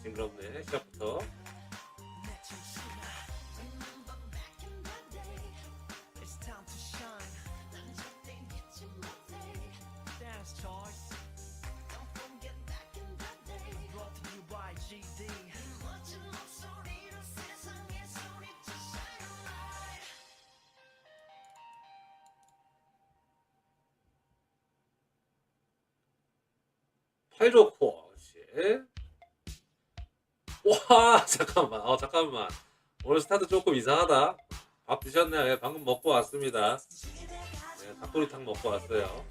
징그럽네 시작부터. 팔 좋고. 와 잠깐만 잠깐만 오늘 스타트 조금 이상하다. 밥 드셨나요? 네, 방금 먹고 왔습니다. 네, 닭도리탕 먹고 왔어요.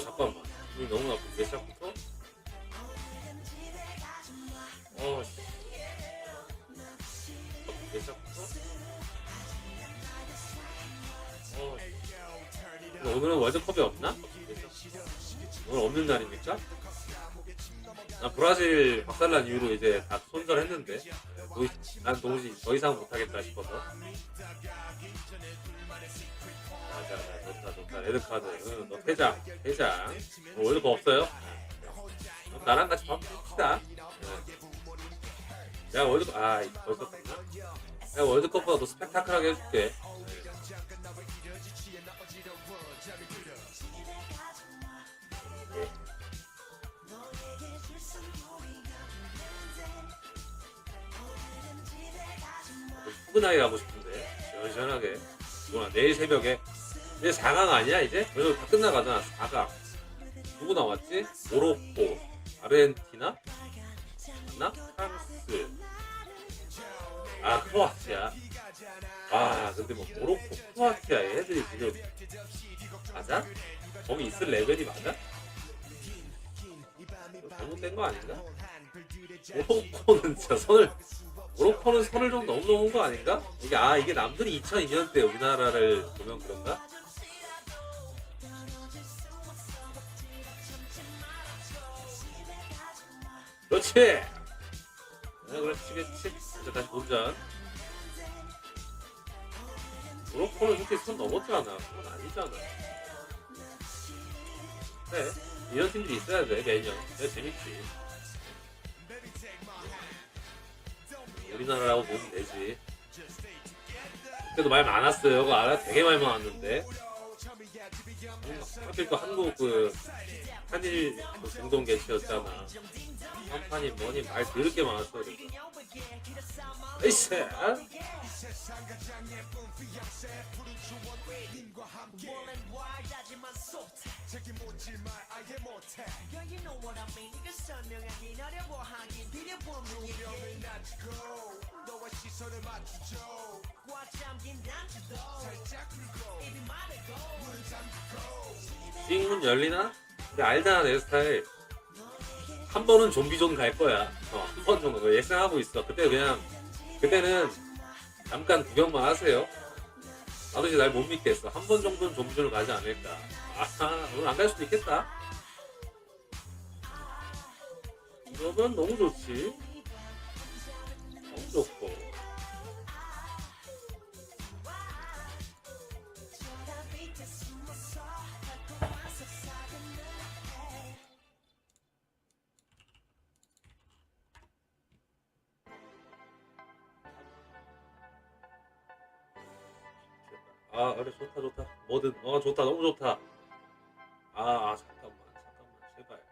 잠깐만 눈이 너무 나쁜데 시작부터? 시작부터? 오늘은 월드컵이 없나? 오늘 없는 날입니까? 나 브라질 박살난 이후로 이제 다 손절했는데 난 도무지 더 이상 못하겠다 싶어서. 좋다 레드카드. 너 퇴장 월드컵 없어요? 나랑 같이 밥 먹읍시다. 내가 월드컵 벌써 끝나? 내가 월드컵보다 더 스펙타클하게 해줄게. 후끈하게 가고 싶은데 시원하게. 뭐야 내일 새벽에. 이제 4강 아니야 이제? 그래도 다 끝나가잖아. 4강 누구 나왔지? 모로코, 아르헨티나, 맞나? 프랑스, 크로아티아. 근데 뭐 모로코, 크로아티아 애들이 지금 맞아? 거기 있을 레벨이 맞아? 잘못된 거 아닌가? 모로코는 선을 좀 너무 넘은 거 아닌가? 이게 남들이 2002년 때 우리나라를 보면 그런가? 그렇지! 그렇지. 이제 다시 본전. 모로코는 솔직히 선 넘었잖아. 그건 아니잖아. 그래. 이런 팀들이 있어야 돼, 매년. 재밌지. 우리나라라고 보면 되지. 그때도 말 많았어요. 그거 알아? 되게 말 많았는데. 하필 또 한국 한일 공동 개최였잖아. 한판이 뭐니 말 더럽게 많았어. 그러니까. 에이씨. 띵문 열리나? 근데 알잖아 내 스타일. 한 번은 좀비존 갈 거야. 한 번 정도 예상하고 있어. 그때는 잠깐 구경만 하세요. 나도 이제 날 못 믿겠어. 한 번 정도는 좀비존을 가지 않을까. 오늘 안 갈 수도 있겠다. 그러면 너무 좋지. 너무 좋고. 그래 좋다. 뭐든 좋다 너무 좋다. 잠깐만 제발.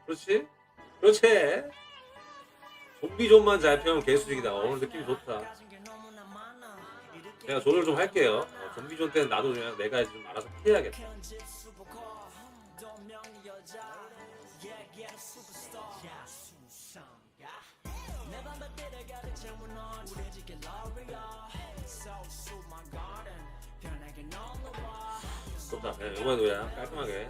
그렇지. 좀비존만 잘 펴면 개수직이다. 오늘 느낌이 좋다. 제가 조절 좀 할게요. 좀비존 때는 나도 그냥 내가 좀 알아서 피해야겠다. 좋다. 이번에도야 깔끔하게.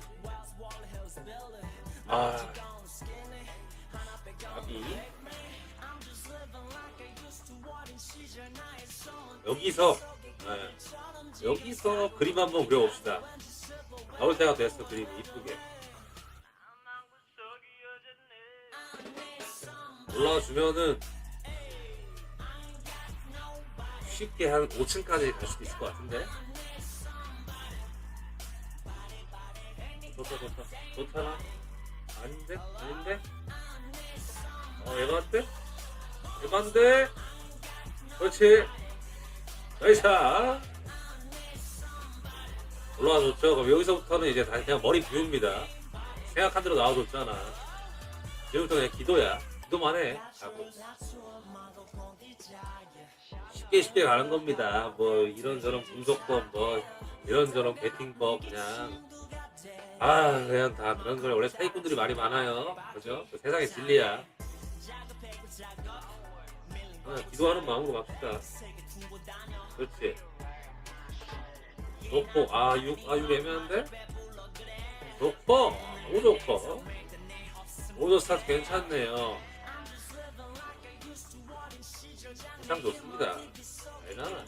여기서 그림 한번 그려봅시다. 나올 때가 됐어. 그림이 이쁘게 올라주면은 쉽게 한 5층까지 갈 수도 있을 것 같은데. 좋다. 좋잖아. 아닌데? 에반데? 에반데? 그렇지. 나이스. 올라와줬죠. 그럼 여기서부터는 이제 다시 그냥 머리 비웁니다. 생각한 대로 나와줬잖아. 지금부터 그냥 기도야. 기도만 해. 자꾸. 쉽게 가는 겁니다. 뭐 이런저런 분석법, 뭐 이런저런 배팅법 그냥 그냥 다 그런 걸 원래 사기꾼들이 말이 많아요. 그죠? 그 세상의 진리야. 기도하는 마음으로 갑시다. 그렇지. 좋고 6 애매한데? 좋고 너무 좋고 오더 스타트 괜찮네요. 참 좋습니다. 대단하.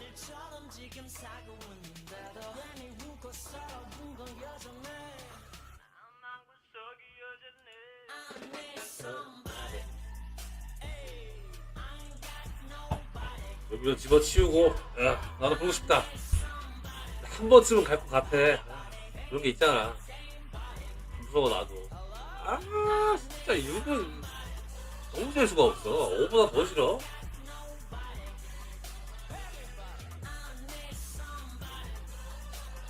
여기서 집어치우고 나도 보고 싶다. 한 번쯤은 갈 것 같아. 그런 게 있잖아. 무서워 나도. 진짜 6은 너무 될 수가 없어. 5보다 더 싫어.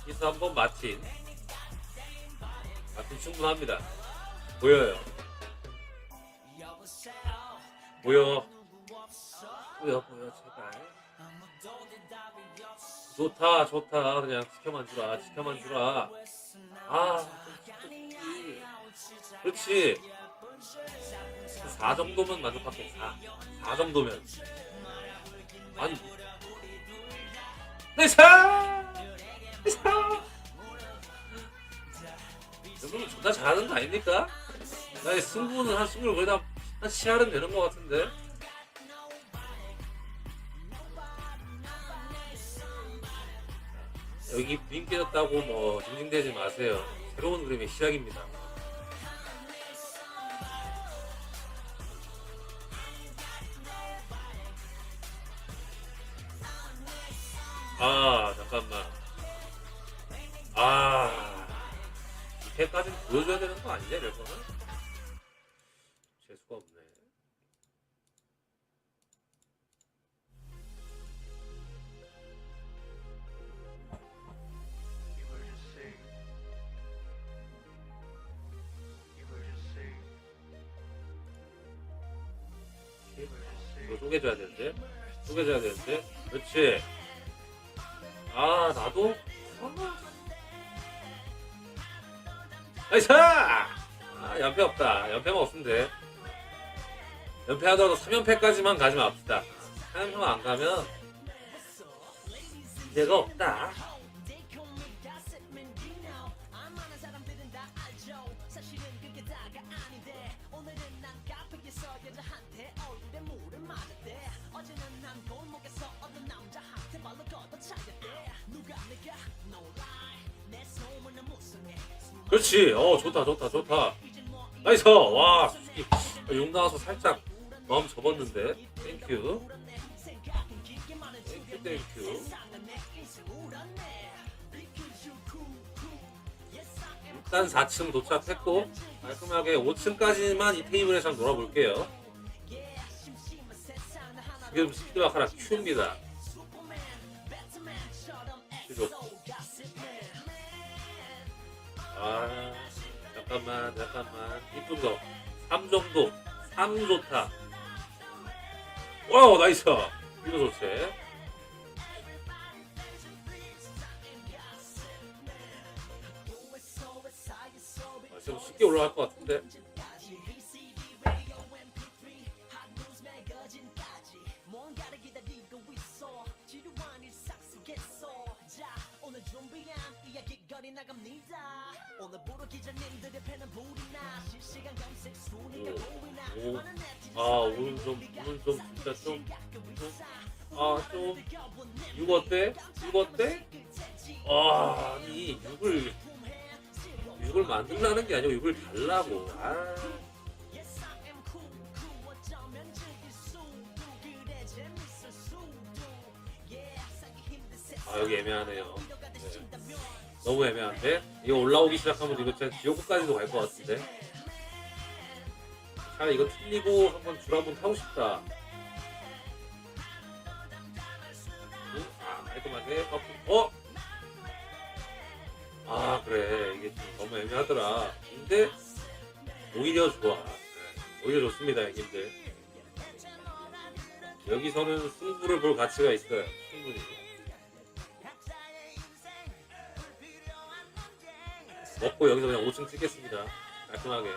기스 한번 마틴 충분합니다. 보여요. 보여 제발. 좋다. 그냥 지켜만 주라. 그렇지. 4 정도면 만족할게. 4 정도면. 아니. 나이스! 여러분 존나 잘하는 거 아닙니까? 나의 승부는 한 승부를 거의 다 한 시할은 되는 것 같은데. 여기 그림 깨졌다고 뭐 징징대지 마세요. 새로운 그림의 시작입니다. 잠깐만. 이때까지는 보여줘야 되는 거 아니냐, 래퍼는? 재수가 없네. 이거 쪼개줘야 되는데? 그렇지. 나도? 나이스! 연패 없다. 연패만 없으면 돼. 연패 하더라도 3연패까지만 가지 맙시다. 3연패만 안 가면 기대가 없다. 그렇지. 좋다. 나이스. 와, 솔직히 6 나와서 살짝 마음 접었는데. 땡큐. 일단 4층 도착했고 깔끔하게 5층까지만 이 테이블에서 한번 놀아볼게요. 지금 스피드와카라 Q입니다. Q 좋고. 잠깐만. 이쁜 거. 3 정도. 3 좋다. 와우, 나이스. 이거 좋지. 좀 쉽게 올라갈 것 같은데. 오늘 좀 진짜 좀 6 어때? 아니 6을 만들라는 게 아니고 6을 달라고. 여기 애매하네요. 네. 너무 애매한데? 이거 올라오기 시작하면 이거 진짜 지옥까지도 갈 것 같은데? 자, 이거 틀리고 한번 줄 한번 타고 싶다. 응? 아, 깔끔하게 아, 그래. 이게 좀 너무 애매하더라. 근데 오히려 좋아. 네, 오히려 좋습니다, 형님들. 여기서는 승부를 볼 가치가 있어요. 충분히. 먹고 여기서 그냥 5층 찍겠습니다. 깔끔하게.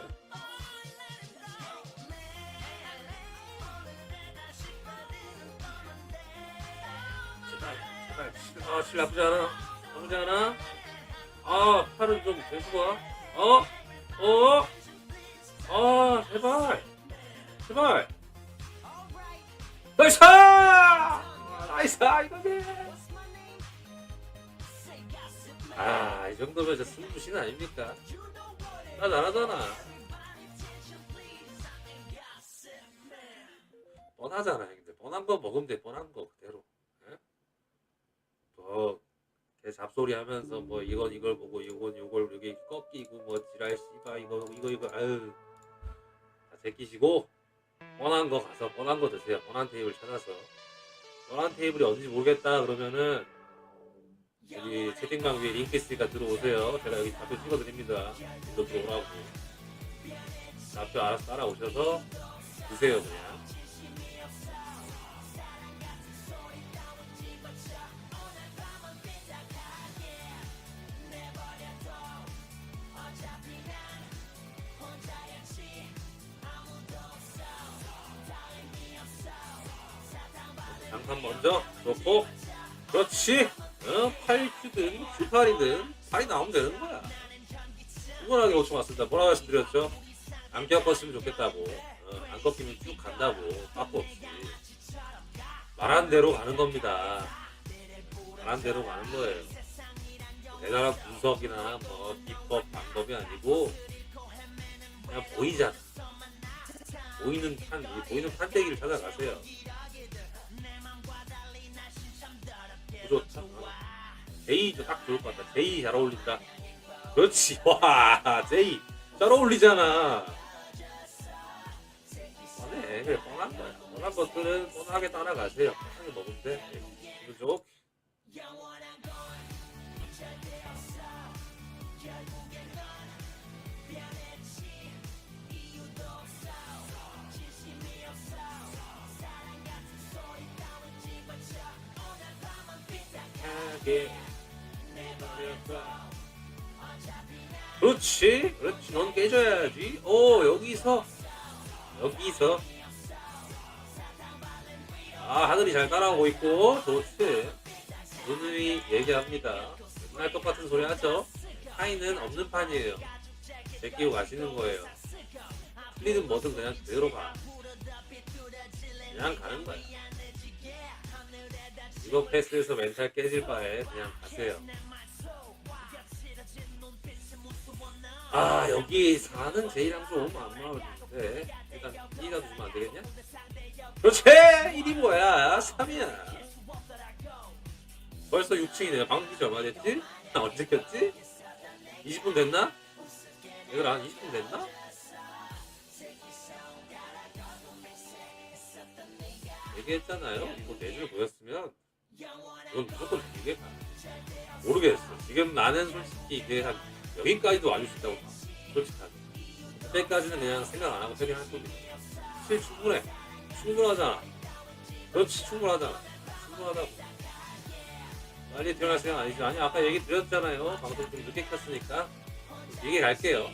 제발. 실 나쁘지 않아. 나쁘지 않아. 아, 팔은 좀 대수가. 제발. 제발. 나이스! 나이스! 이거네. 아, 이 정도면 저 승부신 아닙니까? 나 잘하잖아. 뻔하잖아, 형들. 뻔한 거 먹으면 돼, 뻔한 거 그대로. 예? 걔 잡소리 하면서 뭐 이건 이걸 보고 이건 요걸 여기 꺾이고 뭐 지랄 씨바 이거 아유 다 제끼시고 뻔한 거 가서 뻔한 거 드세요. 뻔한 테이블 찾아서. 뻔한 테이블이 어딘지 모르겠다 그러면은 여기 채팅방 위에 링크 있으니까 들어오세요. 제가 여기 좌표 찍어드립니다. 이거 들어오라고. 좌표 알아서 따라오셔서 드세요 그냥. 장판 먼저 놓고 그렇지. 8큐든 7팔이든 팔이 나오면 되는 거야. 충분하게 5초 맞습니다. 뭐라고 말씀드렸죠? 안 꺾었으면 좋겠다고. 안 꺾이면 쭉 간다고. 빠꾸 없이. 말한 대로 가는 겁니다. 말한 대로 가는 거예요. 대단한 분석이나 뭐 기법 방법이 아니고 그냥 보이잖아. 보이는 판때기를 찾아가세요. 좋다. 제이도 딱 좋을 것 같다. 제이 잘 어울린다. 그렇지. 와, 제이 잘 어울리잖아. 뻔해. 그래, 뻔한 거야. 뻔한 것들은 뻔하게 따라가세요. 뻔하게 먹으면 돼. 그죠? 그렇지. 그렇지. 넌 깨져야지. 여기서 하늘이 잘 따라오고 있고 좋지. 누누이 얘기합니다. 맨날 똑같은 소리 하죠. 차이는 없는 판이에요. 제끼고 가시는 거예요. 틀리든 뭐든 그냥 그대로 가. 그냥 가는 거야. 이거 패스에서 멘탈 깨질 바에 그냥 가세요. 여기 4는 제이랑 좀 안 맞는데 일단 2라도 주면 안 되겠냐? 그렇지! 1이 뭐야? 3이야. 벌써 6층이네요. 방금 기지 얼마 됐지? 언제 켰지? 20분 됐나? 얘들 한 20분 됐나? 얘기했잖아요. 이거 내줄 보였으면 이건 무조건 되게 가. 모르겠어. 지금 나는 솔직히 이게 한 여기까지도 와줄 수 있다고 봐. 솔직하게. 그때까지는 그냥 생각 안 하고 패딩할 겁니다. 충분해. 충분하잖아. 그렇지, 충분하잖아. 충분하다고. 빨리 들어갈 생각 아니죠. 아니, 아까 얘기 드렸잖아요. 방송 좀 늦게 켰으니까. 얘기 갈게요.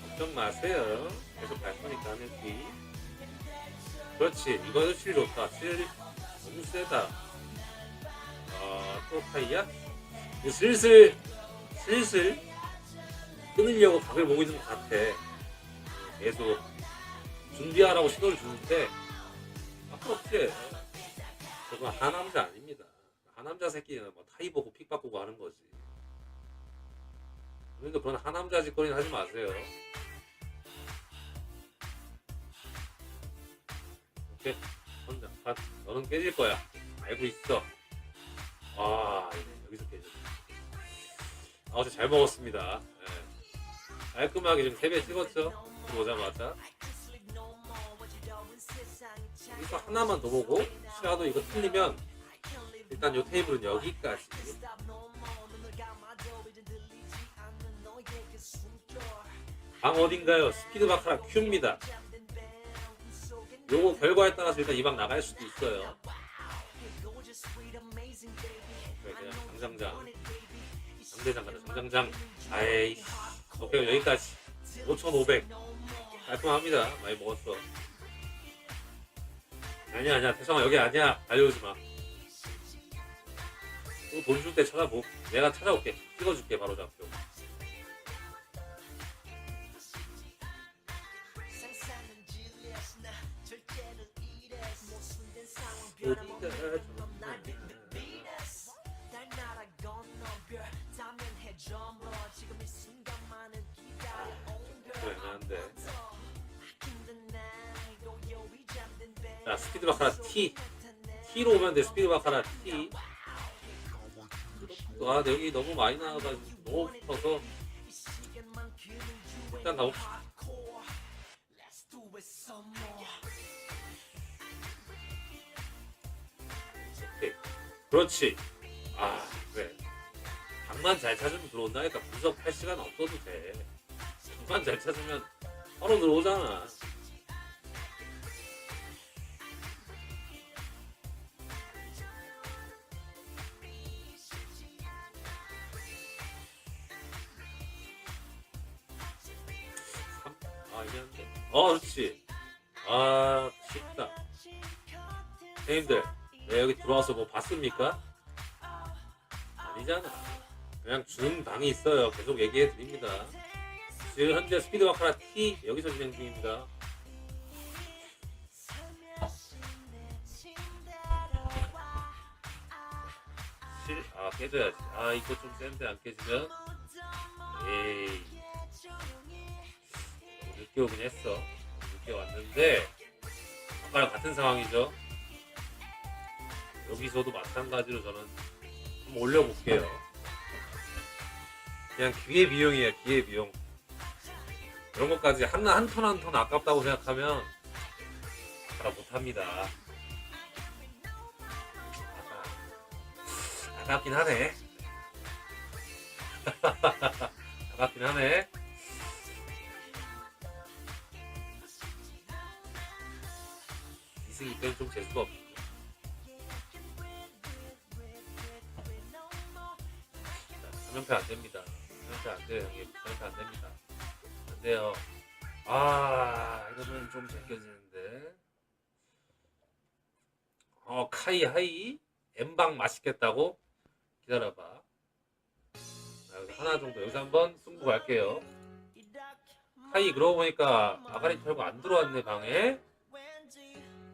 걱정 마세요. 계속 갈 거니까 하늘기. 그렇지. 이거도 실 좋다. 실 너무 세다. 또 타이야? 슬슬 끊으려고 각을 보고 있는 것 같아. 계속 준비하라고 신호를 주는데 아깝지. 저건 하남자 아닙니다. 하남자 새끼는 뭐 타이 보고 픽 바꾸고 하는 거지. 그러니까 그런 하남자 짓거리는 하지 마세요. 오케이. 선장판. 너는 깨질 거야. 알고 있어. 아, 여기서 깨져. 어제 잘 먹었습니다. 네. 깔끔하게 좀 3배 찍었죠? 들어오자마자. 여기서 하나만 더 보고, 혹시라도 이거 틀리면, 일단 이 테이블은 여기까지. 방 어딘가요? 스피드 바카라 Q입니다. 요거 결과에 따라서 일단 이 방 나갈 수도 있어요. 그냥 장장장. 장대장 가자, 장장장. 아이, 오케이, 여기까지. 5,500. 깔끔합니다. 많이 먹었어. 아니야, 태성아, 여기 아니야. 달려오지 마. 또 돈 줄 때 찾아보. 내가 찾아올게. 찍어줄게, 바로 잡표. 자, 스피드 바카라 T로 오면 돼. 스피드 바카라 T. 아, 여기 너무 많이 나와가지고 너무 붙어서 일단 가봅시다. 오케이. 그렇지. 아, 그래. 방만 잘 찾으면 들어온다니까. 분석할 시간 없어도 돼. 방만 잘 찾으면 바로 들어오잖아. 그렇지. 아, 쉽다. 선생님들, 내 여기 들어와서 뭐 봤습니까? 아니잖아. 그냥 주는 방이 있어요. 계속 얘기해 드립니다. 지금 현재 스피드 바카라 T 여기서 진행 중입니다. 아, 깨져야지. 아, 이거 좀 센데 안 깨지면. 에이. 늦게 오긴 했어. 늦게 왔는데 아까랑 같은 상황이죠. 여기서도 마찬가지로 저는 한번 올려볼게요. 그냥 기회비용이에요. 기회비용. 이런 것까지 한 턴 한 턴 아깝다고 생각하면 잘 못합니다. 아깝긴 하네. 아깝긴 하네. 이승이 때는 좀 재수가 없어. 자, 3연패 안 됩니다. 3연패 안 돼요, 형님. 3연패 안 됩니다. 안 돼요. 아, 이러면 좀 챙겨지는데. 카이 하이? M방 맛있겠다고? 기다려봐. 자, 여기 하나 정도. 여기서 한번 승부 갈게요. 카이, 그러고 보니까 아가리 털고 안 들어왔네, 방에.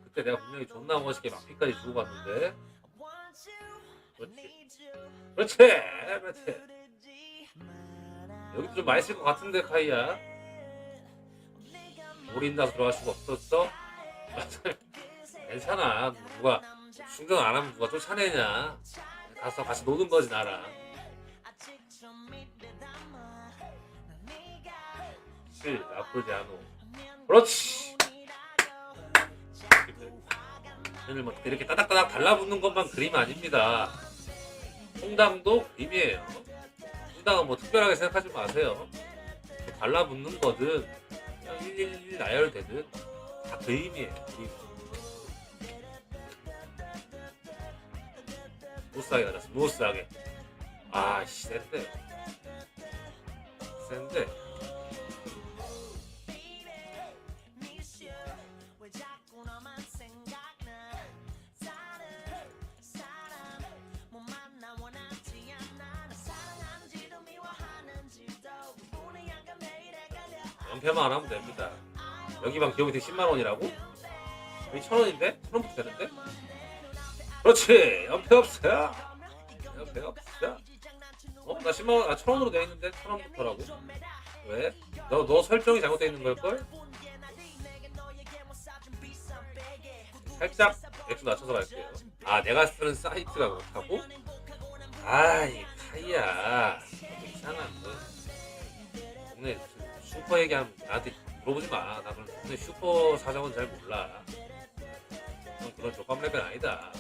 그때 내가 분명히 존나 멋있게 막피까지 주고 갔는데. 그렇지. 그렇지. 여기도 좀 맛있을 것 같은데, 카이야. 올인다고 들어갈 수가 없었어? 괜찮아. 누가 충전 안 하면 누가 쫓아내냐. 가서 같이 노는 거지, 나랑. 나쁘지 않어. 그렇지. 오늘 뭐 이렇게 따닥따닥 달라붙는 것만 그림 아닙니다. 통당도 그림이에요. 통당은 뭐 특별하게 생각하지 마세요. 달라붙는 거든 그냥 111 나열되든 다 그림이에요. 그림. 스무스하게 가자. 스무스하게. 아씨, 센데. 센데. 연패만 안 하면 됩니다. 여기 방 기업이 10만원이라고? 여기 1,000원인데? 1,000원부터 되는데? 그렇지! 연패 없어요! 연패 없어. 나 10만원, 1,000원으로 돼 있는데? 1,000원부터라고? 왜? 너 설정이 잘못되어 있는 걸걸? 살짝 액수 낮춰서 갈게요. 아, 내가 쓰는 사이트가 그렇다고? 아이 카이야 좀 이상한데. 동네 슈퍼 얘기하면 나한테 물어보지 마. 나 그런 동네 슈퍼 사정은 잘 몰라. 넌 그런 조감 레벨 아니다.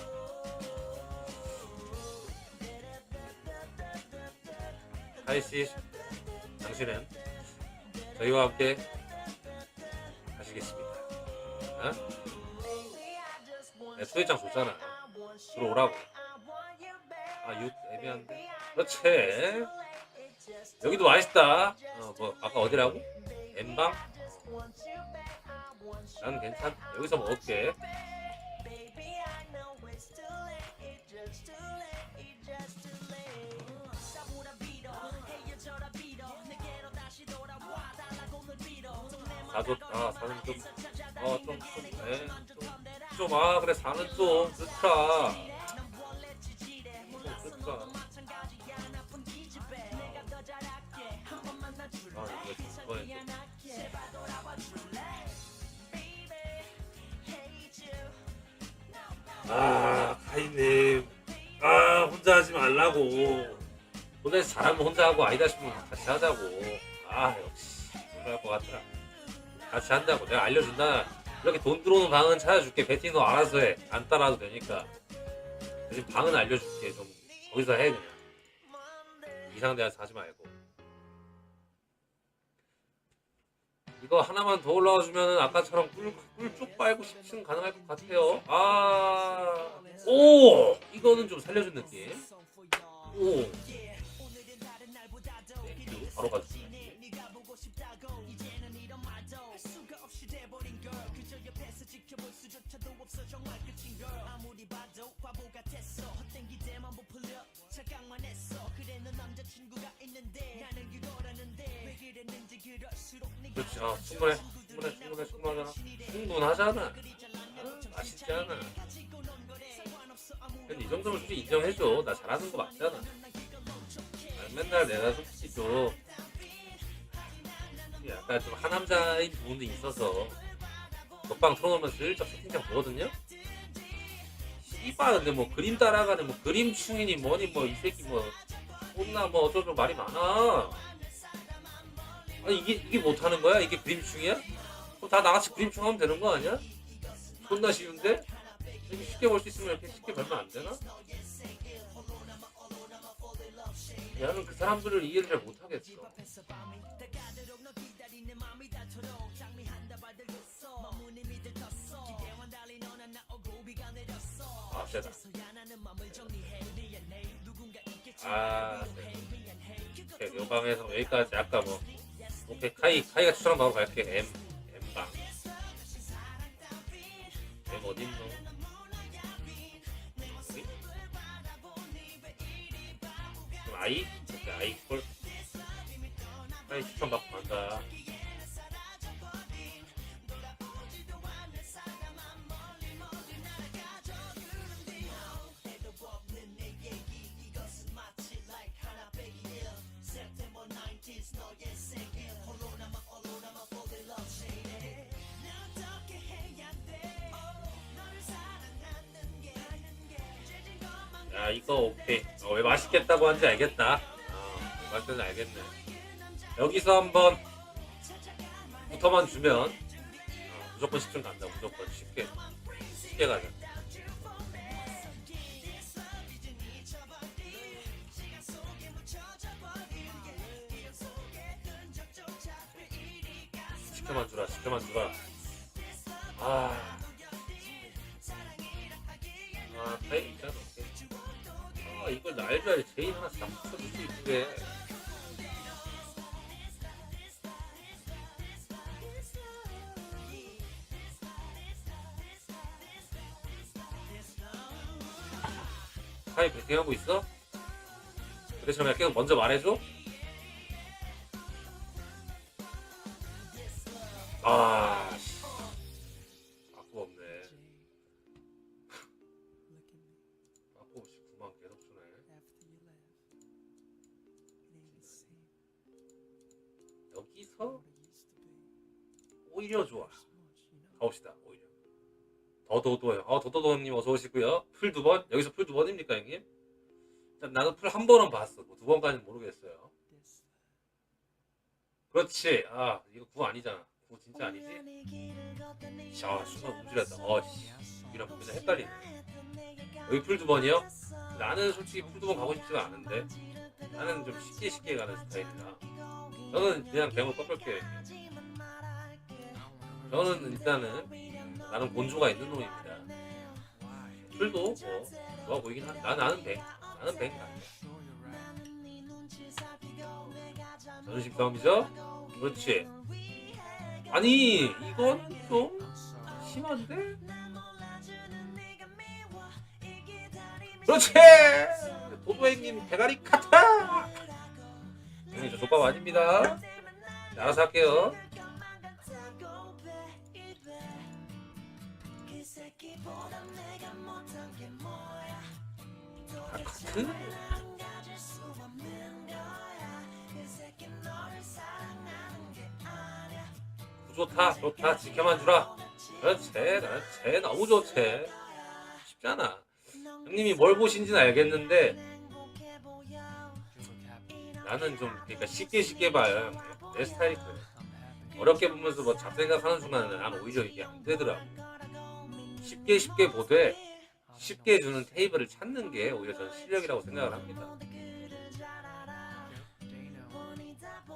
카이씨, 당신은 저희와 함께 가시겠습니다. 어? 내 소개장 줬잖아. 들어오라고. 아, 6 애매한데. 그렇지. 여기도 맛있다. 뭐 아까 어디라고? N방? 난 괜찮. 여기서 먹을게. 사는 좀, 그래, 사는 좀, 그렇다. 그렇다. 카이님. 혼자 하지 말라고. 혼자 잘하면 혼자 하고, 아니다 싶으면 같이 하자고. 역시. 그럴 것 같더라. 같이 한다고. 내가 알려준다. 이렇게 돈 들어오는 방은 찾아줄게. 베티 너 알아서 해. 안 따라도 되니까. 대신 방은 알려줄게. 좀 거기서 해 그냥. 이상한 데 가서 하지 말고. 이거 하나만 더 올라와주면 아까처럼 꿀쭉 빨고 10층 가능할 것 같아요. 오! 이거는 좀 살려준 느낌. 오! 바로 가주네. 그렇지. 충분하잖아. 충분하잖아. 맛있잖아. 근데 이 정도면 솔직히 인정해줘. 나 잘하는 거 맞잖아. 맨날 내가 솔직히 좀 약간 좀 하남자인 부분도 있어서 먹방 틀어놓으면 슬쩍 채팅창 보거든요. 씨발 근데 뭐 그림 따라가는 뭐 그림 충이니 뭐니 뭐 이 새끼 뭐 혼나 뭐 어쩌고 말이 많아. 아니 이게 못하는 거야? 이게 그림 충이야? 그럼 다 나같이 그림 충 하면 되는 거 아니야? 존나 쉬운데? 이렇게 쉽게 벌 수 있으면 이렇게 쉽게 벌면 안 되나? 나는 그 사람들을 이해를 잘 못하겠어. 세다. 오케이, 요 방에서 여기까지. 아까 뭐 오케이, 카이가 추천한 방으로 갈게. M방. M 어딨노? 그럼 I? 오케이, I 콜. 카이 추천 받고 간다. 야, 이거 오케이. 왜 맛있겠다고 하는지 알겠다. 맛있는지 알겠네. 여기서 한번 부터만 주면 무조건 10점 간다. 무조건 쉽게 가자. 시켜만 주라. 타임 있잖아. 이걸 나 알줘야지. 제인 하나 싹 붙여줄 수 있게. 타임 배팅하고 있어? 그래서 그냥 계속 먼저 말해줘? 바꾸 없네. 바꾸 없이 9만 계속 주네. 여기서 오히려 좋아. 가봅시다. 오히려 더도도요. 더도도님 어서 오시고요. 풀 2번. 여기서 풀 2번입니까 형님? 나는 풀 1번은 봤어. 뭐 2번까지는 모르겠어요. 그렇지. 아 이거 9 아니잖아. 9 진짜 아니지? 자 순간 움찔했다. 이랑 진짜 헷갈리네. 여기 풀 2번이요? 나는 솔직히 풀 2번 가고 싶지가 않은데 나는 좀 쉽게 가는 스타일이라 저는 그냥 뱅을 꺾을게요. 저는 일단은 나는 본조가 있는 놈입니다. 풀도 뭐 좋아 보이긴 한데 나는 뱅 갈게. 자존심 싸움이죠? 그렇지. 아니 이건 좀 심한데? 그렇지! 도도행님 대가리 카타! 형님 저 족밥 아닙니다. 알아서 할게요. 카트? 좋다 지켜만 주라. 그렇지 너무 좋지. 쉽잖아. 형님이 뭘 보신지는 알겠는데 나는 좀 그러니까 쉽게 봐요. 내 스타일이 그래. 어렵게 보면서 뭐 잡생각하는 순간에 난 오히려 이게 안 되더라고. 쉽게 보되 쉽게 주는 테이블을 찾는 게 오히려 저는 실력이라고 생각을 합니다.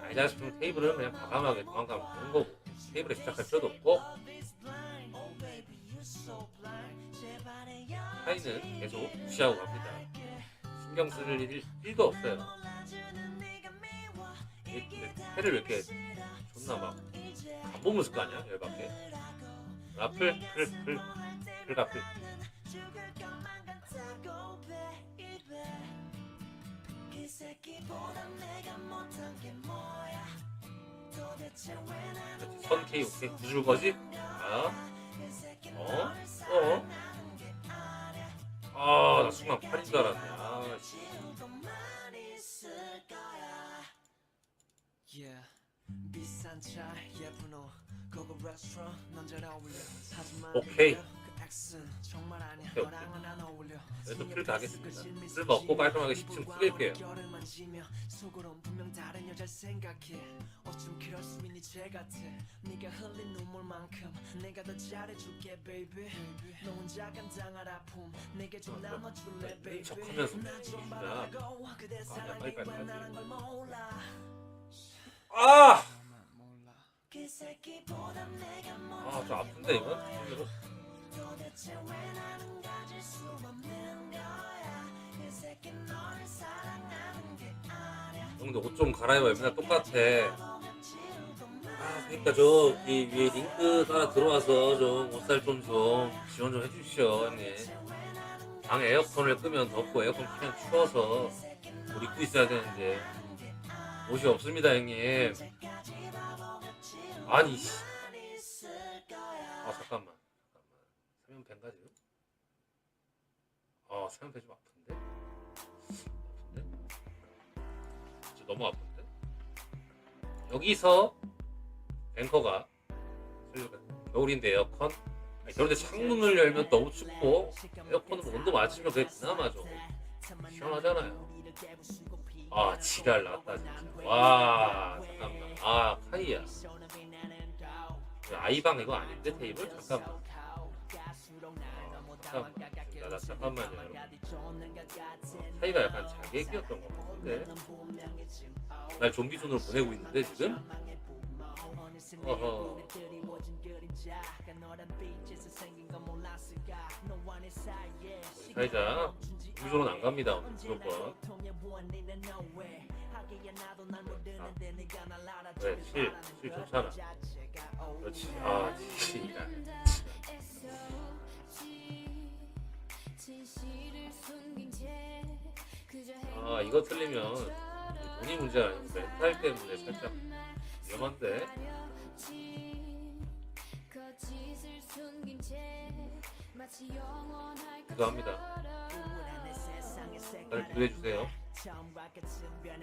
아니다 싶으면 테이블은 그냥 과감하게 도망가면 되는 거고 테이블에 집착할 필요도 없고 타이는 계속 무시하고 갑니다. 신경 쓸 일 1도 없어요. 해를 왜 이렇게 존나 막 안 보면 쓸 거 아니야? 열받게. 라플 라플 선 K 오케이 구줄 거지? 나 순간 8인 줄 알았네. 오케이. 그래도 풀 가겠습니다. 풀 먹고 깔끔하게 10층 풀릴게요. 척하면서 진짜 빨리 좀 아픈데 이건? 형도 옷 좀 갈아입어. 맨날 똑같아. 그러니까 저기 위에 링크 따라 들어와서 좀 옷살 좀 지원 좀 해주시오 형님. 방 에어컨을 끄면 덥고 에어컨 키면 추워서 옷 입고 있어야 되는데 옷이 없습니다 형님. 아니 잠깐만 세면팬가지? 세면팬 좀 아픈데? 진짜 너무 아픈데? 여기서 앵커가 겨울인데 에어컨? 겨울인데 창문을 열면 너무 춥고 에어컨으로 온도 맞추면 그게 그나마 좀 시원하잖아요. 지랄 났다 진짜. 와 잠깐만. 카이야 아이방 이거 아닌데 테이블? 잠깐만. 잠깐만요 여러분. 카이가 약간 자객이었던 것 같은데 날 좀비 손으로 보내고 있는데 지금? 사이자 좀비 손은 안 갑니다 오늘 무조건. 그래 실 좋잖아. 그렇지. 진짜. 이거 틀리면 돈이 문제가 아니고 멘탈 때문에 살짝 위험한데. 기도합니다. 날 기도해주세요.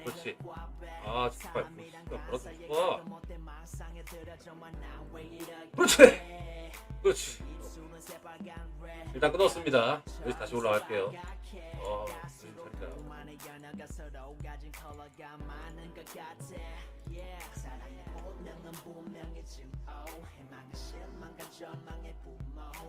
그렇지. 정말 뭐라도 좋아. 그렇지. 일단 끊었습니다. 여기서 다시 올라갈게요.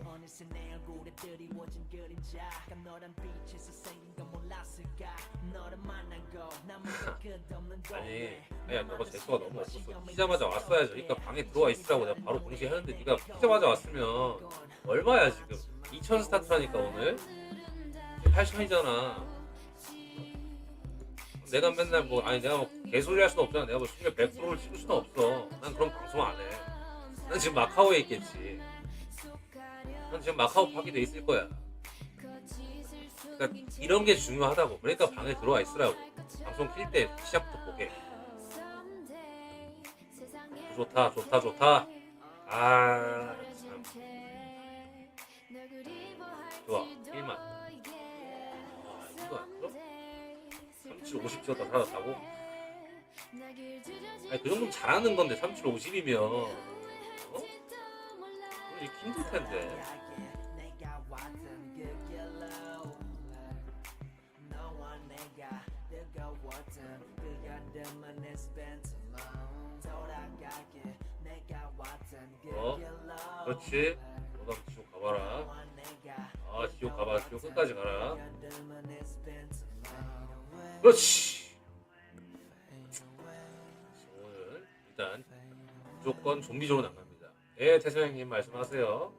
어느새 내 얼굴에 드리워진 그림자 너란 빛에서 생긴 건 몰랐을까 너를 만난 거 나무가 끝없는 아니 너가 재수가 너무 없었어. 피자마자 왔어야지. 그러니까 방에 들어와 있으라고 내가 바로 공지했는데 네가 피자마자 왔으면 얼마야 지금? 2,000 스타트라니까 오늘 8,000이잖아. 내가 맨날 내가 뭐 개소리 할 수는 없잖아. 내가 뭐 수익 100%를 찍을 수는 없어. 난 그런 방송 안 해. 난 지금 마카오에 있겠지. 난 지금 마카오 파기돼 있을 거야. 그러니까 이런 게 중요하다고. 그러니까 방에 들어와 있으라고. 방송 킬 때 시작부터 보게. 좋다. 아 참. 좋아 1만. 이거 안 써? 37, 50 찍었다 살았다고? 아니 그 정도면 잘하는 건데 37, 50이면 이게 힘들 텐데. 그렇지. 너도 지옥 가봐라. 지옥 가봐. 지옥 끝까지 가라. 그렇지. 오늘 일단 무조건 좀비존은 안 갑니다. 예, 태서형님 말씀하세요.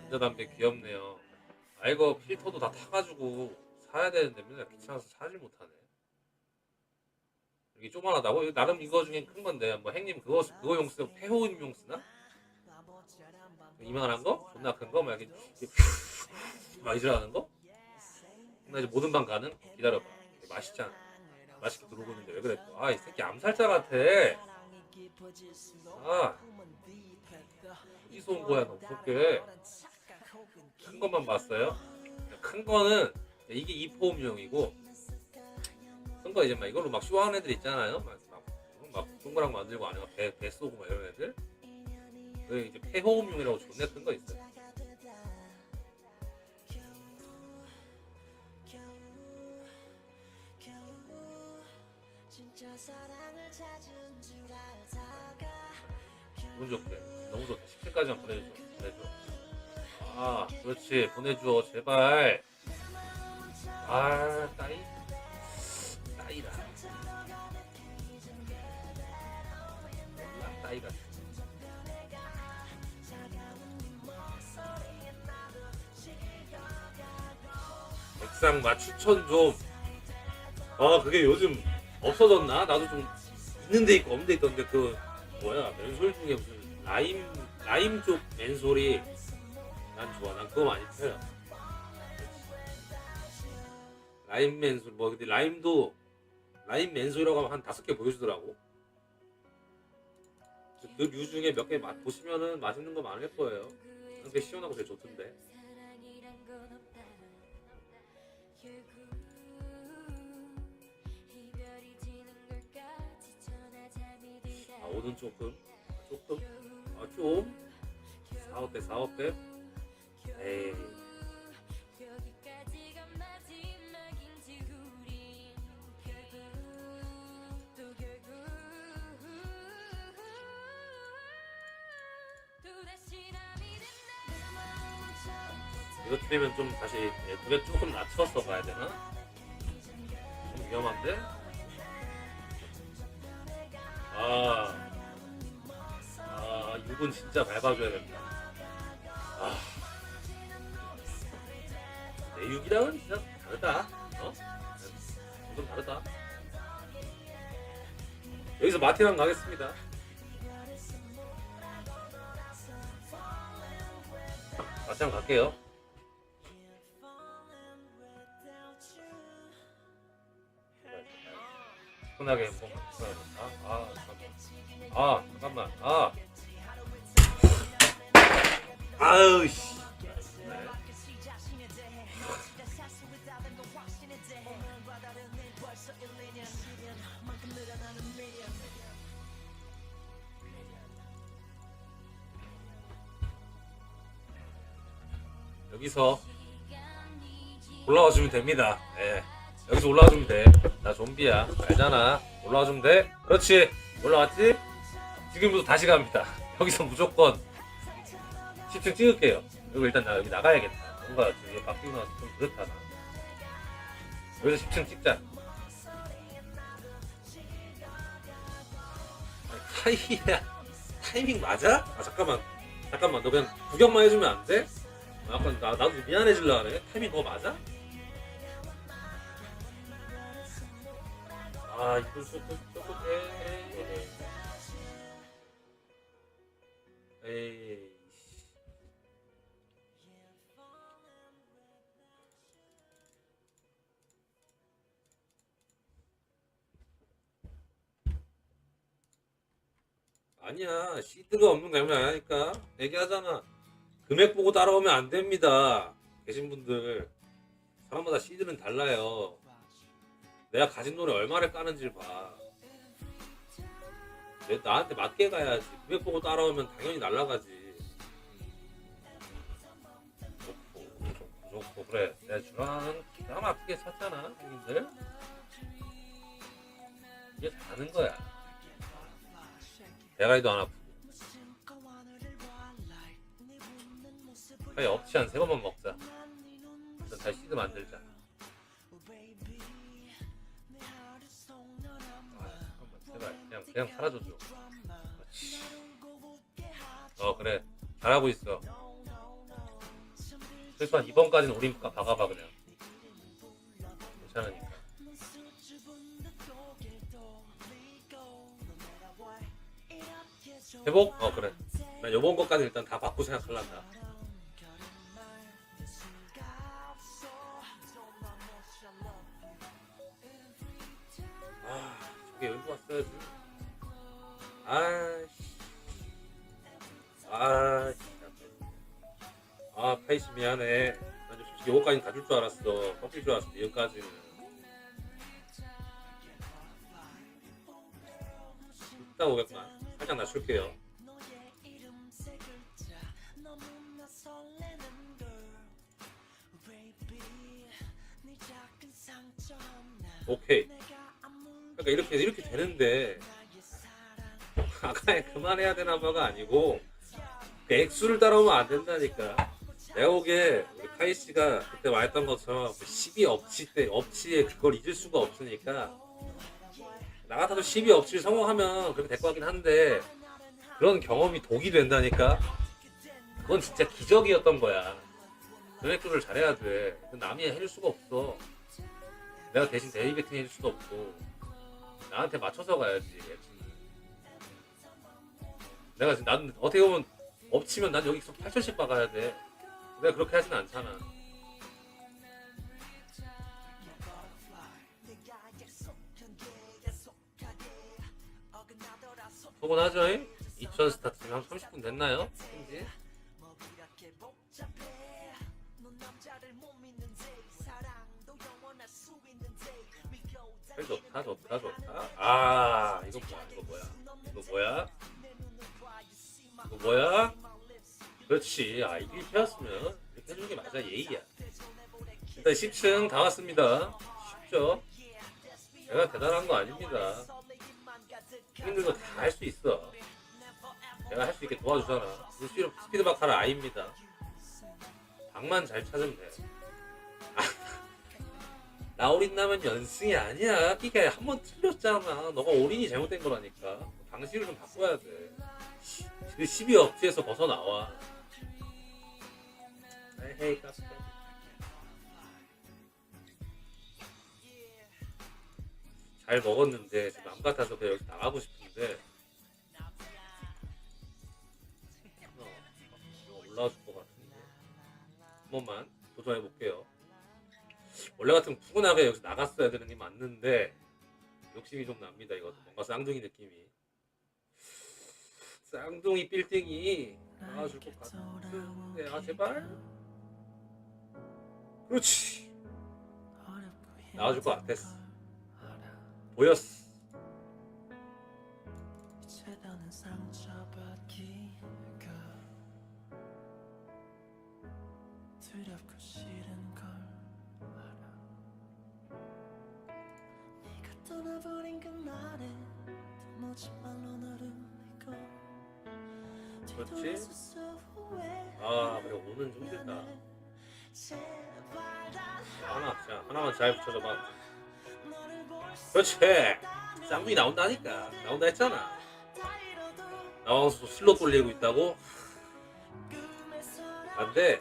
전자담배 귀엽네요. 이거 필터도 다 타가지고 사야 되는데 맨날 귀찮아서 사질 못하네. 이게 조만하다고? 이거 나름 이거 중에 큰 건데 뭐 행님 그거 용 쓰고 폐호흡 용 쓰나? 이만한 거? 존나 큰 거? 막 이렇게 막 이러는 거? 나 이제 모든 방 가는? 기다려봐. 맛있잖아. 맛있게 들어오고 있는데 왜 그래? 이 새끼 암살자 같아. 어디서 온 거야 너 무섭게. 큰 것만 봤어요? 큰 거는 이게 2포음용이고 큰 거 이제 막 이걸로 막 쇼하는 애들 있잖아요. 막 동그랗게 만들고 아니면 배 쏘고 막 이런 애들. 그 이제 폐호흡용이라고 존나 큰 거 있어요. 기분 좋게 너무 좋다. 10회까지만 보내줘. 그렇지 보내줘 제발. 따이라 따이가 백상마 추천 좀. 그게 요즘 없어졌나? 나도 좀 있는 데 있고 없는 데 있던데 그 뭐야 맨솔 중에 무슨 라임 쪽 맨솔이 난 좋아. 난 그거 많이 펴요. 라임 맨솔 근데 라임 맨솔이라고 하면 한 5개 보여주더라고. 그 류 중에 몇 개 보시면은 맛있는 거 많을 거예요. 되게 시원하고 되게 좋던데. 오는 조금 좀 4어때? 에이 이것쯤이면 좀 다시 무게 조금 낮춰서 가야 되나? 좀 위험한데? 이건 진짜 밟아줘야 된다. 내 육이랑은 진짜 다르다. 좀 다르다. 여기서 마티랑 가겠습니다. 마티랑 갈게요. 편하게 한번 잠깐만. 아우씨. 여기서 올라와 주면 됩니다. 예. 여기서 올라와 주면 돼. 나 좀비야. 알잖아. 올라와 주면 돼. 그렇지. 올라왔지? 지금부터 다시 갑니다. 여기서 무조건 10층 찍을게요. 그리고 일단 나 여기 나가야겠다. 뭔가 지금 바뀌고 나서 좀 그렇다. 나. 여기서 10층 찍자. 아니, 타이밍 맞아? 아 잠깐만 너 그냥 구경만 해주면 안 돼? 약간 나도 미안해질라 하네. 타이밍 그거 맞아? 아 이거 조금 에이 아니야 시드가 없는 거 아니니까 얘기하잖아. 금액 보고 따라오면 안 됩니다. 계신 분들 사람마다 시드는 달라요. 내가 가진 돈을 얼마를 까는지를 봐. 나한테 맞게 가야지. 금액 보고 따라오면 당연히 날라가지. 좋고 그래. 내가 주라는 기가 막히게 샀잖아 형님들. 이게 다는 거야. 대가리도 안 아프고. 빨리 업치 한 3번만 먹자. 일단 다시 시드 만들자. 잠깐만 제발 그냥 사라져줘. 그래 잘하고 있어. 최소한 이번까지는 우리가 박아봐 그냥. 괜찮으니까. 회복? 그래. 난 요번 것까지 일단 다 받고 생각할란다. 저게 여기로 왔어야지. 페이시 미안해. 난 솔직히 요거까지는 다 줄 줄 알았어. 꺾일 줄 알았어. 여기까지는. 일단 500만. 살짝 낮출게요. 오케이. 그러니까 이렇게 되는데 아까 그만해야 되나 봐가 아니고 그 액수를 따라오면 안 된다니까. 내가 보기에 우리 카이 씨가 그때 말했던 것처럼 12 업치에 그걸 잊을 수가 없으니까 나 같아도 12 업치를 성공하면 그렇게 될 것 같긴 한데 그런 경험이 독이 된다니까. 그건 진짜 기적이었던 거야. 금액조를 잘해야 돼. 남이 해줄 수가 없어. 내가 대신 데이베팅 해줄 수도 없고 나한테 맞춰서 가야지. 내가 지금 난 어떻게 보면 엎치면 난 여기서 8천씩 박아야 돼. 내가 그렇게 하진 않잖아. 소곤하죠? 2000 스타트 지금 한 30분 됐나요? 현재? 좋다. 이거 뭐야? 그렇지. 이게 피었으면 이렇게 해주는 게 맞아. 예의야. 일단 10층 다 왔습니다. 쉽죠? 제가 대단한 거 아닙니다. 형님들도 다 할 수 있어. 내가 할 수 있게 도와주잖아. 스피드박 하라 아입니다. 방만 잘 찾으면 돼. 나 올인 나면 연승이 아니야. 그러니까 한 번 틀렸잖아. 너가 올인이 잘못된 거라니까. 방식을 좀 바꿔야 돼. 그 12 업체에서 벗어나와. 헤이 까스. 잘 먹었는데 지금 맘 같아서 그냥 여기서 나가고 싶은데 올라와줄 것 같은데 한 번만 도전해 볼게요. 원래 같으면 푸근하게 여기서 나갔어야 되는 게 맞는데 욕심이 좀 납니다. 이것도 뭔가 쌍둥이 느낌이. 쌍둥이 빌딩이 나와줄 것 같은데 제발. 그렇지. 나와줄 것 같았어. 보였어. 이제는 상처받기가 두렵고 싫은 걸 알아. 네가 떠나버린 그날에 도무지 말로 너를 믿고 그렇지? 뒤돌아서서 후회하는 아 그래 오는 좀 힘들다. 제발 단 자, 하나만 잘 붙여줘봐. 너를 볼수 그렇지. 쌍둥이 나온다니까. 나온다 했잖아. 나와서 슬로 돌리고 있다고? 안돼.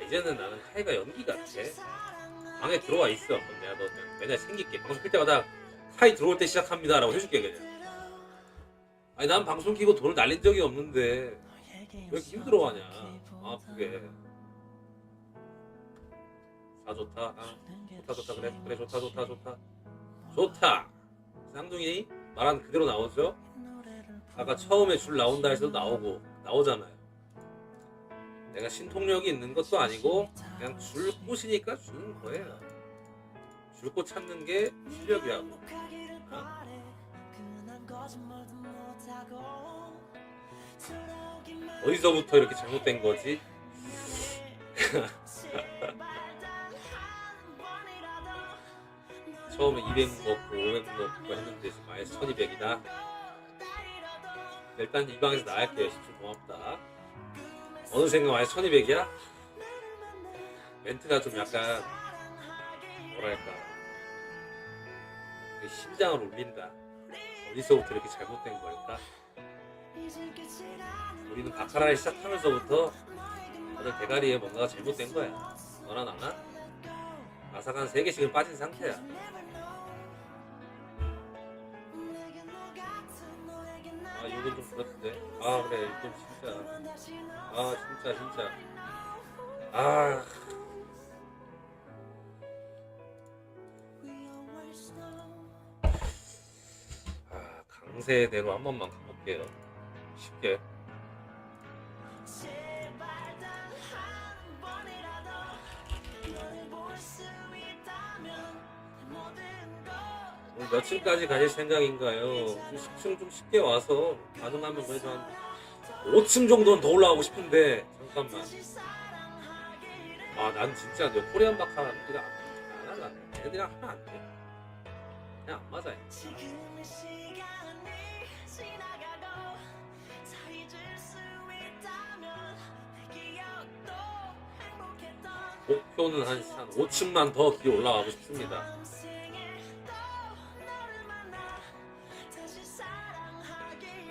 이제는 나는 카이가 연기 같아. 방에 들어와 있어. 그럼 내가 너 맨날 생길게. 방송 킬 때마다 카이 들어올 때 시작합니다 라고 해줄게 그냥. 아니 난 방송 키고 돈을 날린 적이 없는데 왜 이렇게 힘들어하냐. 아프게. 아 좋다. 좋다 그래 좋다. 쌍둥이 말한 그대로 나오죠. 아까 처음에 줄 나온다 해서 나오잖아요. 내가 신통력이 있는 것도 아니고 그냥 줄 꽃이니까 주는 거예요. 줄꽃 찾는 게 실력이라고. 어디서부터 이렇게 잘못된 거지? 처음에 200 먹고 500 먹고 했는데 지금 마이너스 1200이다. 일단 이 방에서 나갈게요. 진짜 고맙다. 어느 생각 마이너스 1200이야? 멘트가 좀 약간 뭐랄까 심장을 울린다. 어디서부터 이렇게 잘못된 걸까? 우리는 바카라를 시작하면서부터 다들 대가리에 뭔가가 잘못된 거야. 너나 나나? 아사가 한 3개씩은 빠진 상태야. 아 이건 좀 그렇던데. 아 그래 이건 진짜. 아 진짜. 아 강세대로 한 번만 가볼게요. 쉽게. 오늘 몇 층까지 가실 생각인가요? 10층 좀 쉽게 와서 가능하면 그래도 한 5층 정도는 더 올라가고 싶은데 잠깐만. 아 난 진짜 너 코리안 바카라랑 안 할라. 애들이랑 하면 안 돼. 그냥 안 맞아. 목표는 한 5층만 더 길이 올라가고 싶습니다.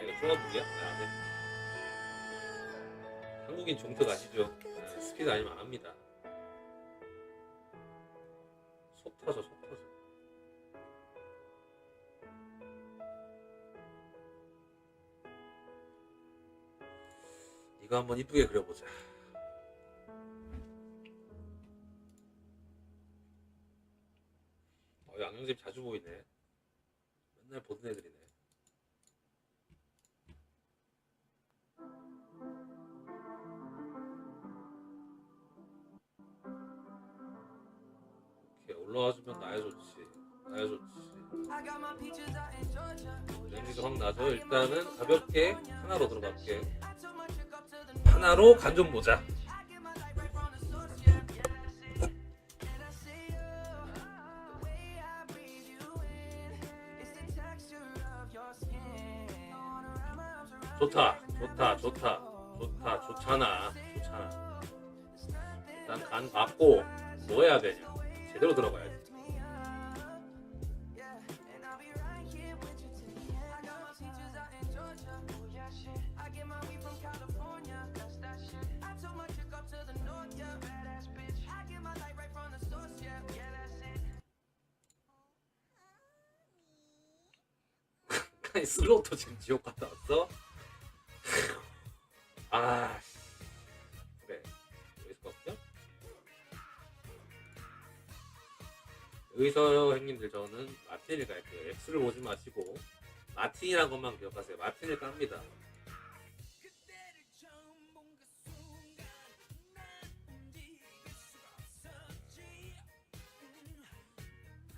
이거 쪼가북이야? 네, 한국인 종특 아시죠? 스피드 아니면 안 합니다. 속 터져. 이거 한번 이쁘게 그려보자. 양영집 자주 보이네. 맨날 보던 애들이네. 오케이 올라와주면 나야 좋지. 냄새가 확 나죠. 일단은 가볍게 하나로 들어갈게. 하나로 간 좀 보자. 좋잖아. 일단 간 받고 뭐 해야 되냐? 제대로 들어가야지. 아니 슬로우도 지금 지옥 갔다 왔어? 아 그래 여기서 꺾죠? 여기서 형님들 저는 마틴을 갈게요. X를 보지 마시고 마틴이라는 것만 기억하세요. 마틴을 깝니다.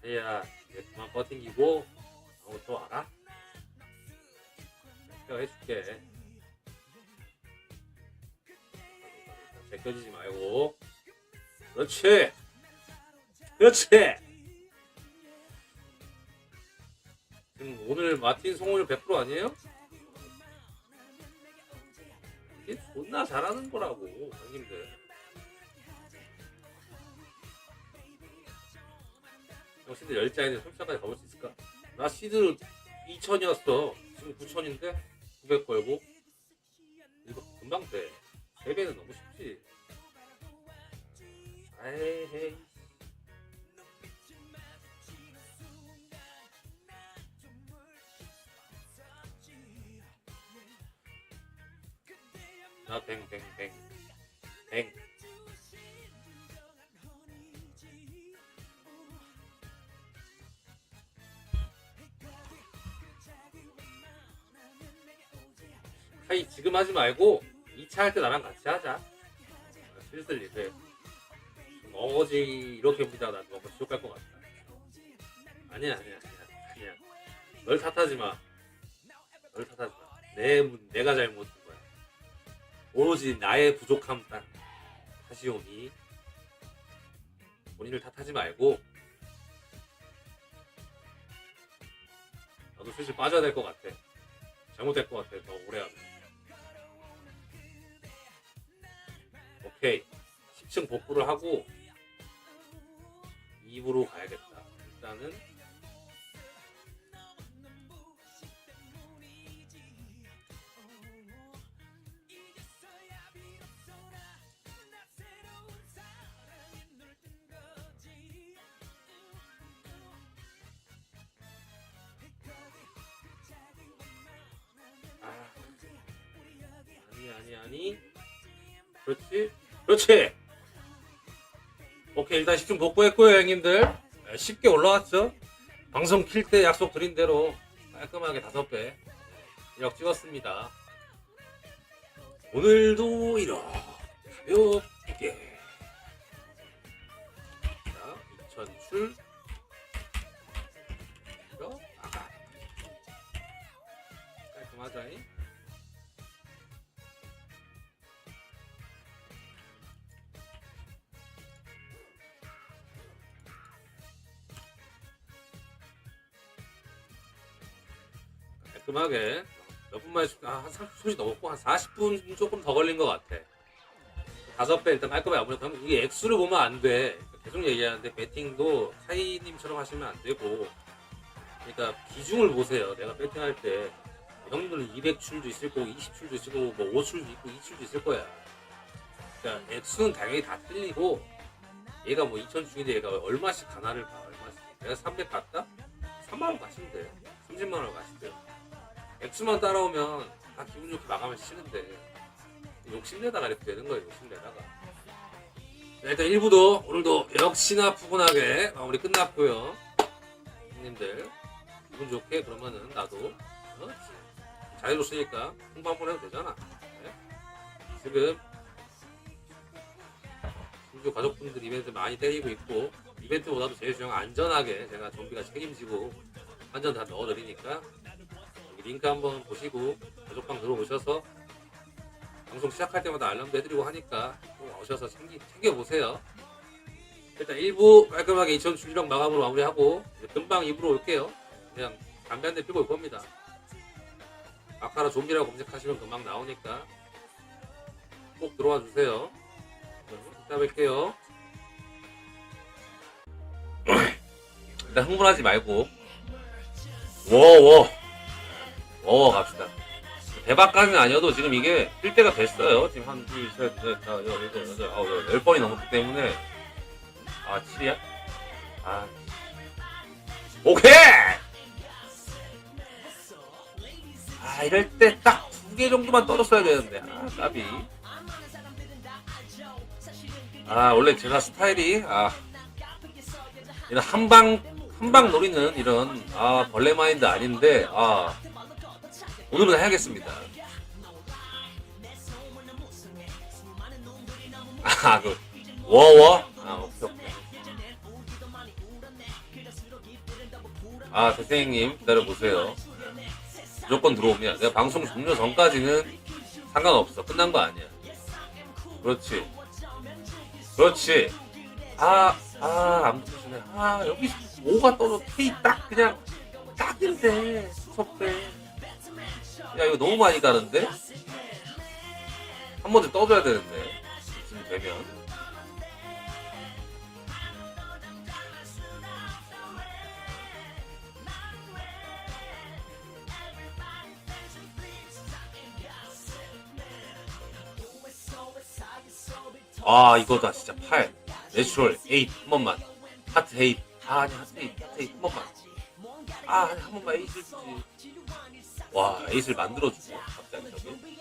해야 이제 그만 버팅기고 또 와라. 내가 해줄게. 제껴지지 말고. 그렇지. 그렇지. 지금 오늘 마틴 성공률 100% 아니에요? 이게 존나 잘하는 거라고 형님들. 형 시드 10장인데 3장까지 가볼 수 있을까? 나 시드 2000이었어. 지금 9000인데 900 걸고 이거 금방 돼. 3배는 너무 쉽지. 에이. 나 뱅뱅뱅 뱅. 하이 지금 하지 말고 2차 할 때 나랑 같이 하자. 슬슬 이제 어거지 이렇게 보자. 나 너무 지옥 갈 것 같다. 아니야. 널 탓하지 마. 널 탓하지 마. 내가 잘못한 거야. 오로지 나의 부족함 딱 탓이오니 본인을 탓하지 말고 나도 슬슬 빠져야 될 것 같아. 잘못될 것 같아. 더 오래 하면. 오케이. 10층 복구를 하고 2부로 가야겠다. 일단은 아니. 그렇지. 오케이. 일단 10층 복구했고요 형님들. 쉽게 올라왔죠. 방송 킬 때 약속 드린 대로 깔끔하게 5배 1억 찍었습니다. 오늘도 이렇게 가볍게 자 2000출 나가 깔끔하자잉. 깔끔하게 몇 분만에 한 30분씩 넘었고 한 40분 조금 더 걸린 것 같아. 5배 일단 깔끔하게 마무리. 그럼 이게 액수를 보면 안 돼. 계속 얘기하는데 배팅도 카이님처럼 하시면 안 되고, 그러니까 비중을 보세요. 내가 배팅할 때 형님들은 200출도 있을 거고 20출도 있을 거고 뭐 5출도 있고 2출도 있을 거야. 그러니까 액수는 당연히 다 틀리고, 얘가 뭐 2000중인데 얘가 얼마씩 가나를 봐. 얼마씩. 내가 300 갔다? 3만원 가시면 돼. 30만원 가시대요. 액수만 따라오면 다 기분 좋게 마감을 치는데 욕심내다가 이렇게 되는 거예요. 욕심내다가. 자, 일단 1부도 오늘도 역시나 푸근하게 마무리 끝났고요. 형님들 기분 좋게 그러면은 나도 잘해줬으니까 홍보 한번 해도 되잖아. 네? 지금 신규 가족분들 이벤트 많이 때리고 있고, 이벤트보다도 제일 중요한 안전하게 제가 좀비가 책임지고 완전 다 넣어드리니까 링크 한번 보시고 가족방 들어오셔서 방송 시작할 때마다 알람도 해드리고 하니까 꼭 오셔서 챙겨보세요. 일단 1부 깔끔하게 2000 출력 마감으로 마무리하고 금방 2부로 올게요. 그냥 담배 한 대 피고 올 겁니다. 마카라 좀비라고 검색하시면 금방 나오니까 꼭 들어와 주세요. 이따 뵐게요. 일단 흥분하지 말고 워워 갑시다. 대박까지는 아니어도 지금 이게 뜰 때가 됐어요. 지금 한 2, 3, 4, 5, 6, 7, 8, 10번이 넘었기 때문에. 7이야? 오케이! 이럴 때 딱 2개 정도만 떨었어야 되는데. 까비. 원래 제가 스타일이 이런 한방 노리는 이런 벌레 마인드 아닌데 오늘은 해야겠습니다. 워워? 오케이. 아, 대생님 기다려보세요. 무조건 들어오면 내가 방송 종료 전까지는 상관없어. 끝난 거 아니야. 그렇지. 그렇지. 안 붙으시네. 여기 5가 떠도 K 딱 그냥 딱인데. 섭배. 야, 이거 너무 많이 가는데? 한 번 더 떠줘야 되는데. 지금 되면. 이거다 진짜 8 내추럴 8 한 번만 하트 8 아니 하트 8 한 번만 아니 한 번만 8을 주지 와 8을 만들어주고 갑자기 저기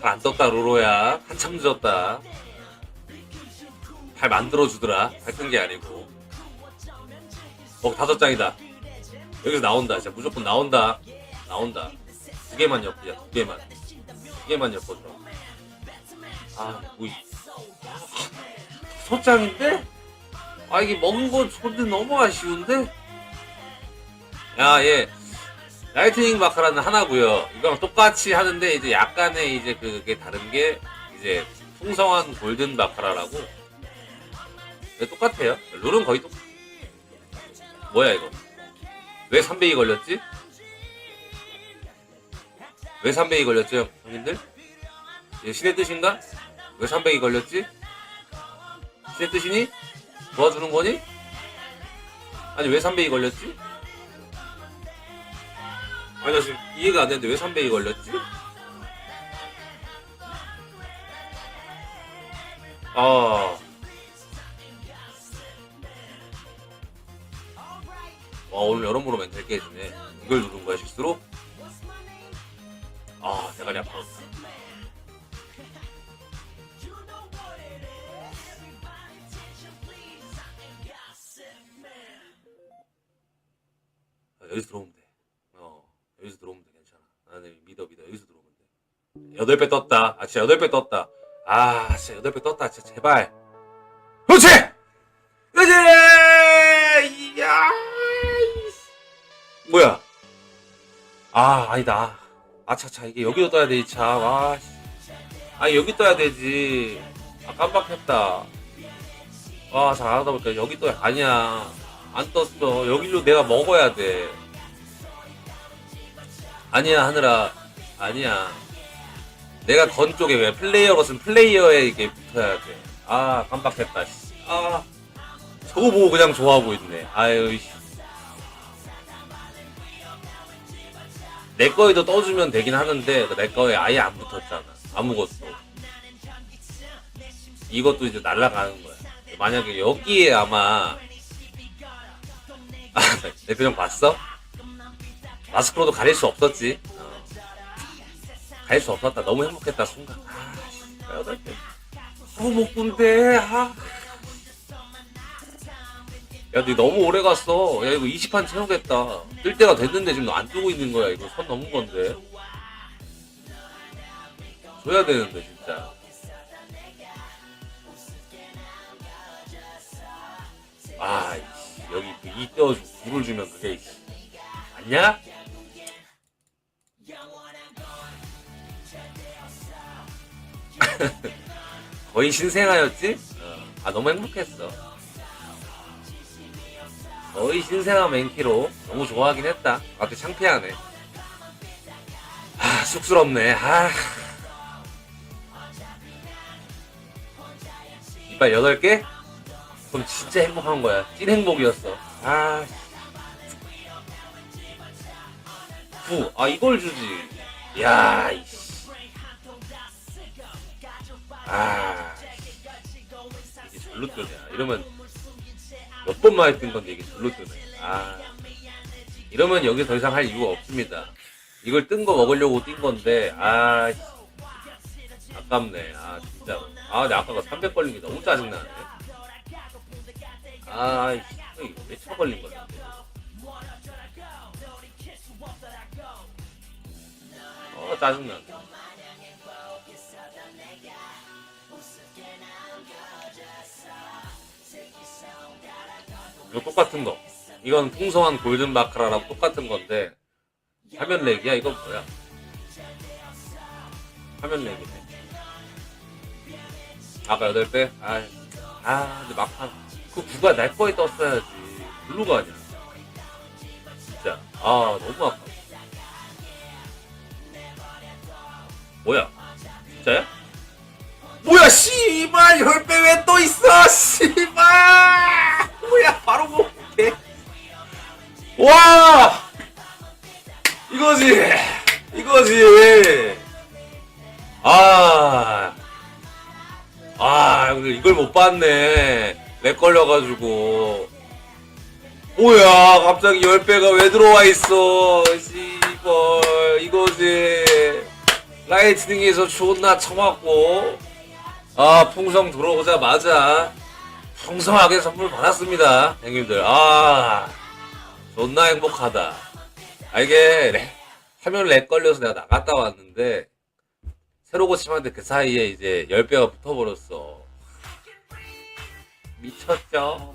안 떴다 로로야 한참 늦었다 발 만들어주더라. 발 끈 게 아니고. 5장이다. 여기서 나온다. 진짜 무조건 나온다. 나온다. 2개만 엮자. 2개만. 2개만 엮어줘. 뭐이. 5장인데? 이게 먹은 건 근데 너무 아쉬운데? 야, 얘. 라이트닝 마카라는 하나고요. 이거랑 똑같이 하는데 이제 약간의 이제 그게 다른 게 이제 풍성한 골든 마카라라고. 똑같아요. 룰은 거의 똑같아. 뭐야 이거? 왜 300이 걸렸지? 왜 300이 걸렸죠 형님들? 이게 신의 뜻인가? 왜 300이 걸렸지? 신의 뜻이니? 도와주는 거니? 아니 왜 300이 걸렸지? 아니 나 지금 이해가 안 되는데 왜 300이 걸렸지? 오늘 여러모로 멘탈 깨지네. 이걸 누른 거야 실수로? 대가리 아파. 여기서 들어오면 돼. 여기서 들어오면 돼. 괜찮아. 나는 믿어. 여기서 들어오면 돼. 8배 떴다. 진짜 8배 떴다. 진짜 8배 떴다. 진짜 제발. 그렇지! 그렇지! 이야! 뭐야? 아니다. 차차 이게 여기로 떠야 돼, 이 차. 여기 떠야 되지. 깜빡했다. 잘 안 하다 보니까 여기 떠야. 아니야. 안 떴어. 여기로 내가 먹어야 돼. 아니야, 하늘아. 아니야. 내가 건 쪽에 왜 플레이어로서는 플레이어에 이게 붙어야 돼. 깜빡했다. 저거 보고 그냥 좋아하고 있네. 내 거에도 떠주면 되긴 하는데 내 거에 아예 안 붙었잖아. 아무것도. 이것도 이제 날아가는 거야. 만약에 여기에 아마 내 표정 봤어? 마스크로도 가릴 수 없었지. 가릴 수 없었다. 너무 행복했다 순간. 8개. 너무 못 본데. 야, 너 너무 오래 갔어. 야, 이거 20판 채우겠다. 뜰 때가 됐는데 지금 너 안 뜨고 있는 거야. 이거 선 넘은 건데. 줘야 되는데, 진짜. 여기 이 떼어주고 불을 주면 그게 맞냐? 거의 신생아였지? 너무 행복했어. 거의 신생아 맨키로 너무 좋아하긴 했다. 갑자기 창피하네. 쑥스럽네. 이빨 8개? 그럼 진짜 행복한 거야. 찐 행복이었어. 9. 이걸 주지. 야, 이씨. 이게 절로 뜨냐. 이러면 몇 번 만에 뜬 건데 이게 절로 뜨네. 이러면 여기 더 이상 할 이유가 없습니다. 이걸 뜬 거 먹으려고 뛴 건데, 아깝네. 진짜. 근데 아까가 300 걸린 게 너무 짜증나네. 왜 쳐 걸린 거야? 짜증나. 이거 똑같은 거. 이건 풍성한 골든 바카라랑 똑같은 건데 화면 렉이야? 이건 뭐야? 화면 렉이네. 아까 8배? 근데 막판 그 구가 날 거에 떴어야지. 블루가 아니야. 진짜 너무 아파. 뭐야? 진짜야? 뭐야 씨발 10배 왜 또 있어 씨발 뭐야 바로 먹게. 와 이거지 근데 이걸 못 봤네. 렉 걸려가지고. 뭐야 갑자기 10배가 왜 들어와 있어 씨발 이거지. 라이트닝에서 존나 쳐맞고 풍성 들어오자마자 풍성하게 선물 받았습니다 형님들. 존나 행복하다. 이게 화면 렉 걸려서 내가 나갔다 왔는데 새로 고침한데 그 사이에 이제 10배가 붙어버렸어. 미쳤죠?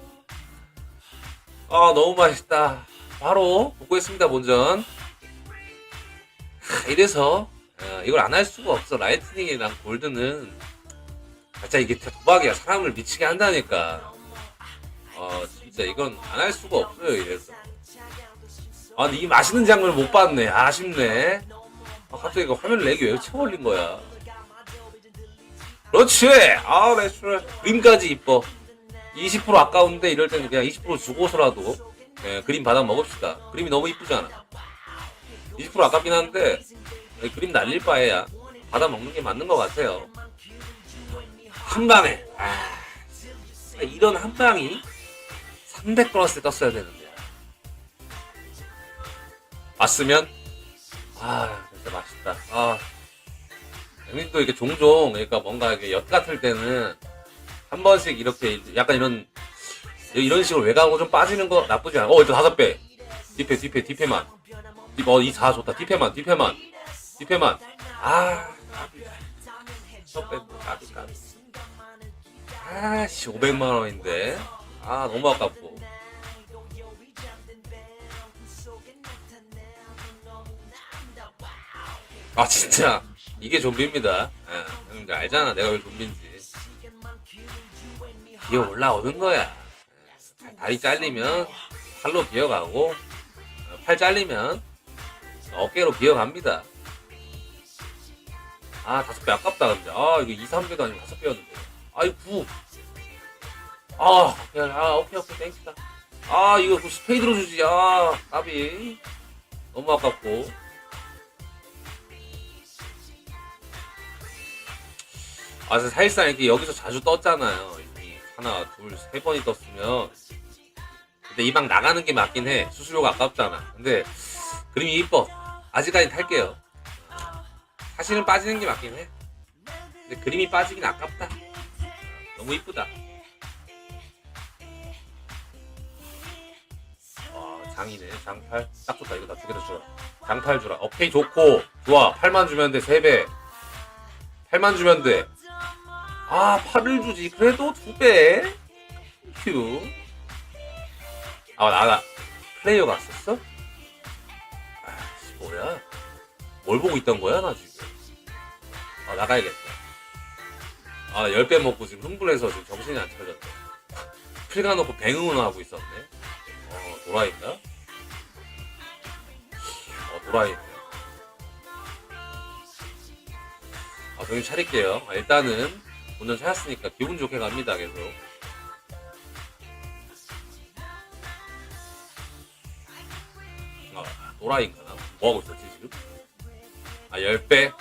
너무 맛있다. 바로 복구했습니다 본전. 이래서 이걸 안 할 수가 없어. 라이트닝이랑 골드는 진짜 이게 도박이야. 사람을 미치게 한다니까. 진짜 이건 안 할 수가 없어요. 이래서 근데 이 맛있는 장면을 못 봤네. 아쉽네. 갑자기 이거 화면 렉이 왜 채워올린 거야. 그렇지. 내추럴 그림까지 이뻐. 20% 아까운데 이럴 때는 그냥 20% 주고서라도 그림 받아 먹읍시다. 그림이 너무 이쁘잖아. 20% 아깝긴 한데 그림 날릴 바에야 받아 먹는 게 맞는 것 같아요. 한 방에 이런 한 방이 300 플러스에 떴어야 되는데 왔으면 진짜 맛있다. 형님도 이렇게 종종 그러니까 뭔가 이렇게 엿 같을 때는 한 번씩 이렇게 약간 이런 식으로 외곽으로 좀 빠지는 거 나쁘지 않아. 일단 5배 뒷패만 이 4 좋다. 뒷패만 첫 빼고 까비 500만원인데 너무 아깝고. 진짜 이게 좀비입니다. 형님들 알잖아 내가 왜 좀비인지. 기어 올라오는 거야. 다리 잘리면 팔로 기어가고 팔 잘리면 어깨로 기어갑니다. 5배 아깝다. 근데 이거 2, 3배도 아니고 5배였는데 이거 9. 오케이 땡큐다. 이거 스페이드로 주지. 까비 너무 아깝고. 사실상 이렇게 여기서 자주 떴잖아요. 하나, 둘, 3번이 떴으면. 근데 이 방 나가는 게 맞긴 해. 수수료가 아깝잖아. 근데 그림이 이뻐. 아직까지 탈게요. 사실은 빠지는 게 맞긴 해. 근데 그림이 빠지긴 아깝다. 너무 이쁘다. 장이네. 장팔. 딱 좋다. 이거 다 2개 다 주라. 장팔 주라. 오케이 좋고. 좋아. 8만 주면 돼. 3배. 8만 주면 돼. 8을 주지. 그래도 2배. 큐. 나가. 플레이어 갔었어? 뭐야? 뭘 보고 있던 거야, 나 지금? 나가야겠다. 10배 먹고 지금 흥분해서 지금 정신이 안 차렸네. 풀 가놓고 뱅응을 하고 있었네. 도라이인가? 도라이네. 정신 차릴게요. 일단은 운전 찾았으니까 기분 좋게 갑니다, 계속. 도라이인가? 뭐하고 있었지, 지금? 10배?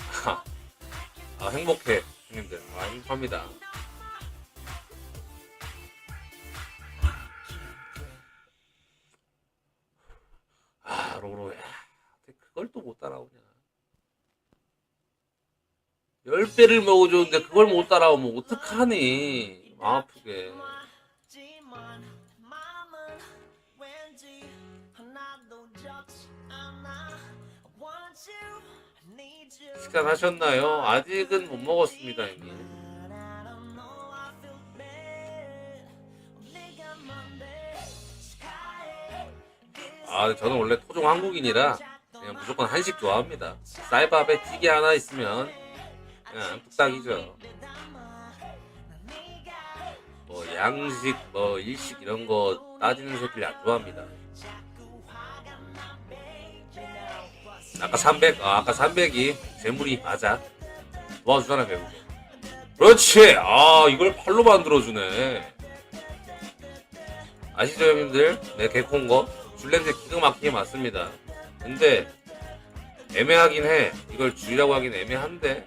행복해, 형님들. 행복합니다. 로로야. 그걸 또 못 따라오냐. 10배를 먹어줬는데 그걸 못 따라오면 어떡하니. 마음 아프게. 식단 하셨나요? 아직은 못 먹었습니다, 형님. 저는 원래 토종 한국인이라 그냥 무조건 한식 좋아합니다. 쌀밥에 찌개 하나 있으면 그냥 뚝딱이죠. 뭐 양식, 뭐 일식 이런 거 따지는 새끼를 안 좋아합니다. 아까 300, 아까 300이 재물이 맞아. 도와주잖아 결국에. 그렇지. 이걸 팔로 만들어주네. 아시죠 형님들? 내 개콘 거 줄냄새 기가 막히게 맞습니다. 근데 애매하긴 해. 이걸 줄이라고 하긴 애매한데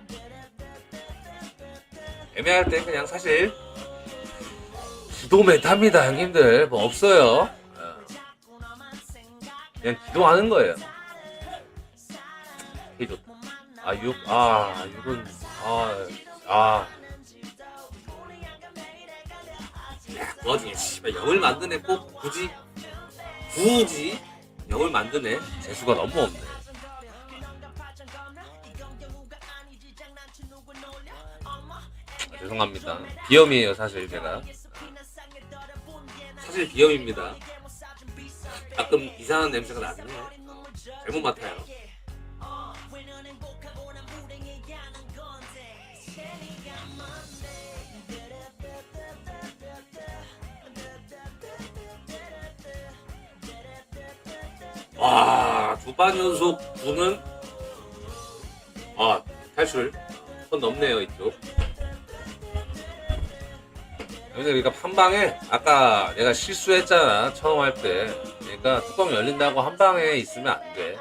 애매할 때 그냥 사실 기도 메타입니다 형님들. 뭐 없어요. 그냥 기도하는 거예요. 되게 좋다. 6은 그 와중에 씨발 영을 만든 애 꼭 굳이 0을 만든 애 재수가 너무 없네. 죄송합니다. 비염이에요 사실 제가. 사실 비염입니다. 가끔 이상한 냄새가 나네. 잘못 맡아요. 와, 2반 연속 9는 탈출 선 넘네요 이쪽. 그러니까 한방에 아까 내가 실수했잖아 처음 할 때. 그러니까 뚜껑 열린다고 한방에 있으면 안 돼.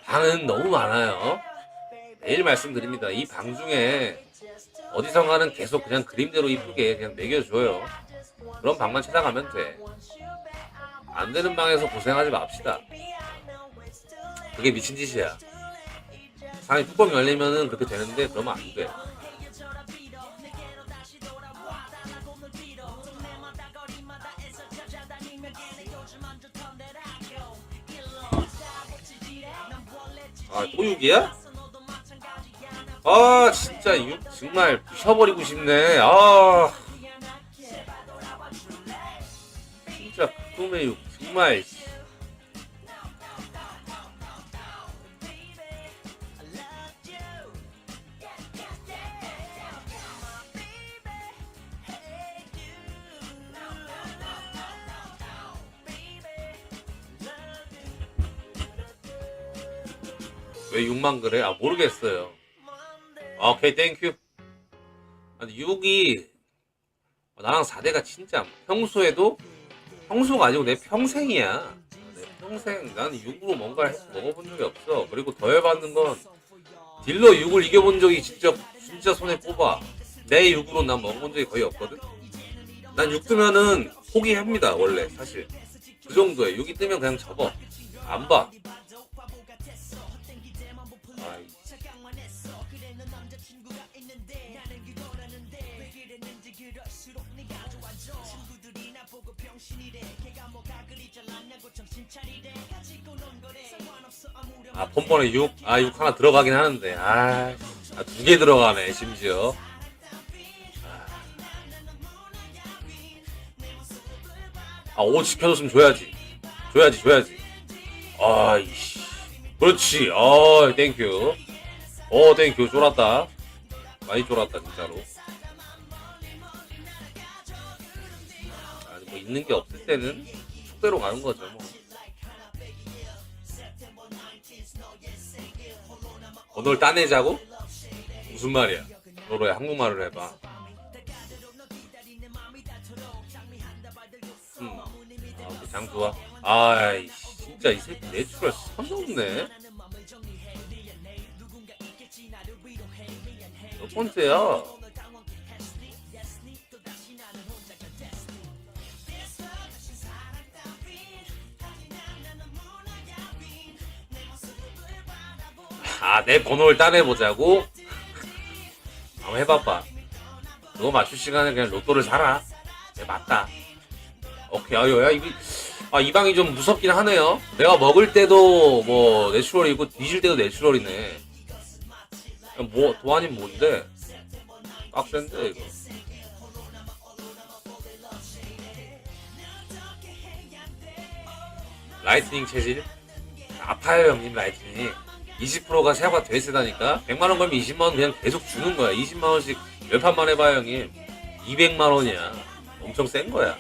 방은 너무 많아요. 매일 말씀드립니다. 이 방 중에 어디선가는 계속 그냥 그림대로 이쁘게 그냥 매겨줘요. 그런 방만 찾아가면 돼. 안 되는 방에서 고생하지 맙시다. 그게 미친 짓이야. 방에 뚜껑 열리면은 그렇게 되는데 그러면 안 돼. 또 6이야? 진짜 6 정말 부셔버리고 싶네. 진짜 극도의 6 정말. 왜 6만 그래? 모르겠어요. 오케이 땡큐. 6이 나랑 4대가 진짜 평소가 아니고 내 평생이야. 내 평생 나는 6으로 뭔가를 해서 먹어본 적이 없어. 그리고 더 열받는 건 딜러 6을 이겨본 적이 진짜 손에 꼽아. 내 6으로 난 먹어본 적이 거의 없거든. 난 6 뜨면은 포기합니다 원래 사실. 그 정도에 6이 뜨면 그냥 접어. 안 봐. 폰번에 6? 6 하나 들어가긴 하는데 2개 들어가네 심지어. 오 지켜줬으면 줘야지. 이씨. 그렇지. 땡큐. 땡큐. 쫄았다. 많이 쫄았다 진짜로. 뭐 있는 게 없을 때는 속대로 가는 거죠 뭐. 번호를 따내자고? 무슨 말이야? 너로야 한국말을 해봐. 장 좋아. 진짜 이 새끼 내추럴 선 넘네. 몇 번째야? 내 번호를 따내보자고? 한번 해봐봐. 그거 맞출 시간에 그냥 로또를 사라. 맞다. 오케이. 이 방이 좀 무섭긴 하네요. 내가 먹을 때도 뭐 내추럴이고 뒤질 때도 내추럴이네. 뭐 도안이 뭔데? 빡센데 이거. 라이트닝 체질? 아파요 형님. 라이트닝 20%가 세화가 돼 세다니까. 100만원 걸면 20만원 그냥 계속 주는 거야. 20만원씩 몇 판만 해봐요 형님. 200만원이야. 엄청 센 거야.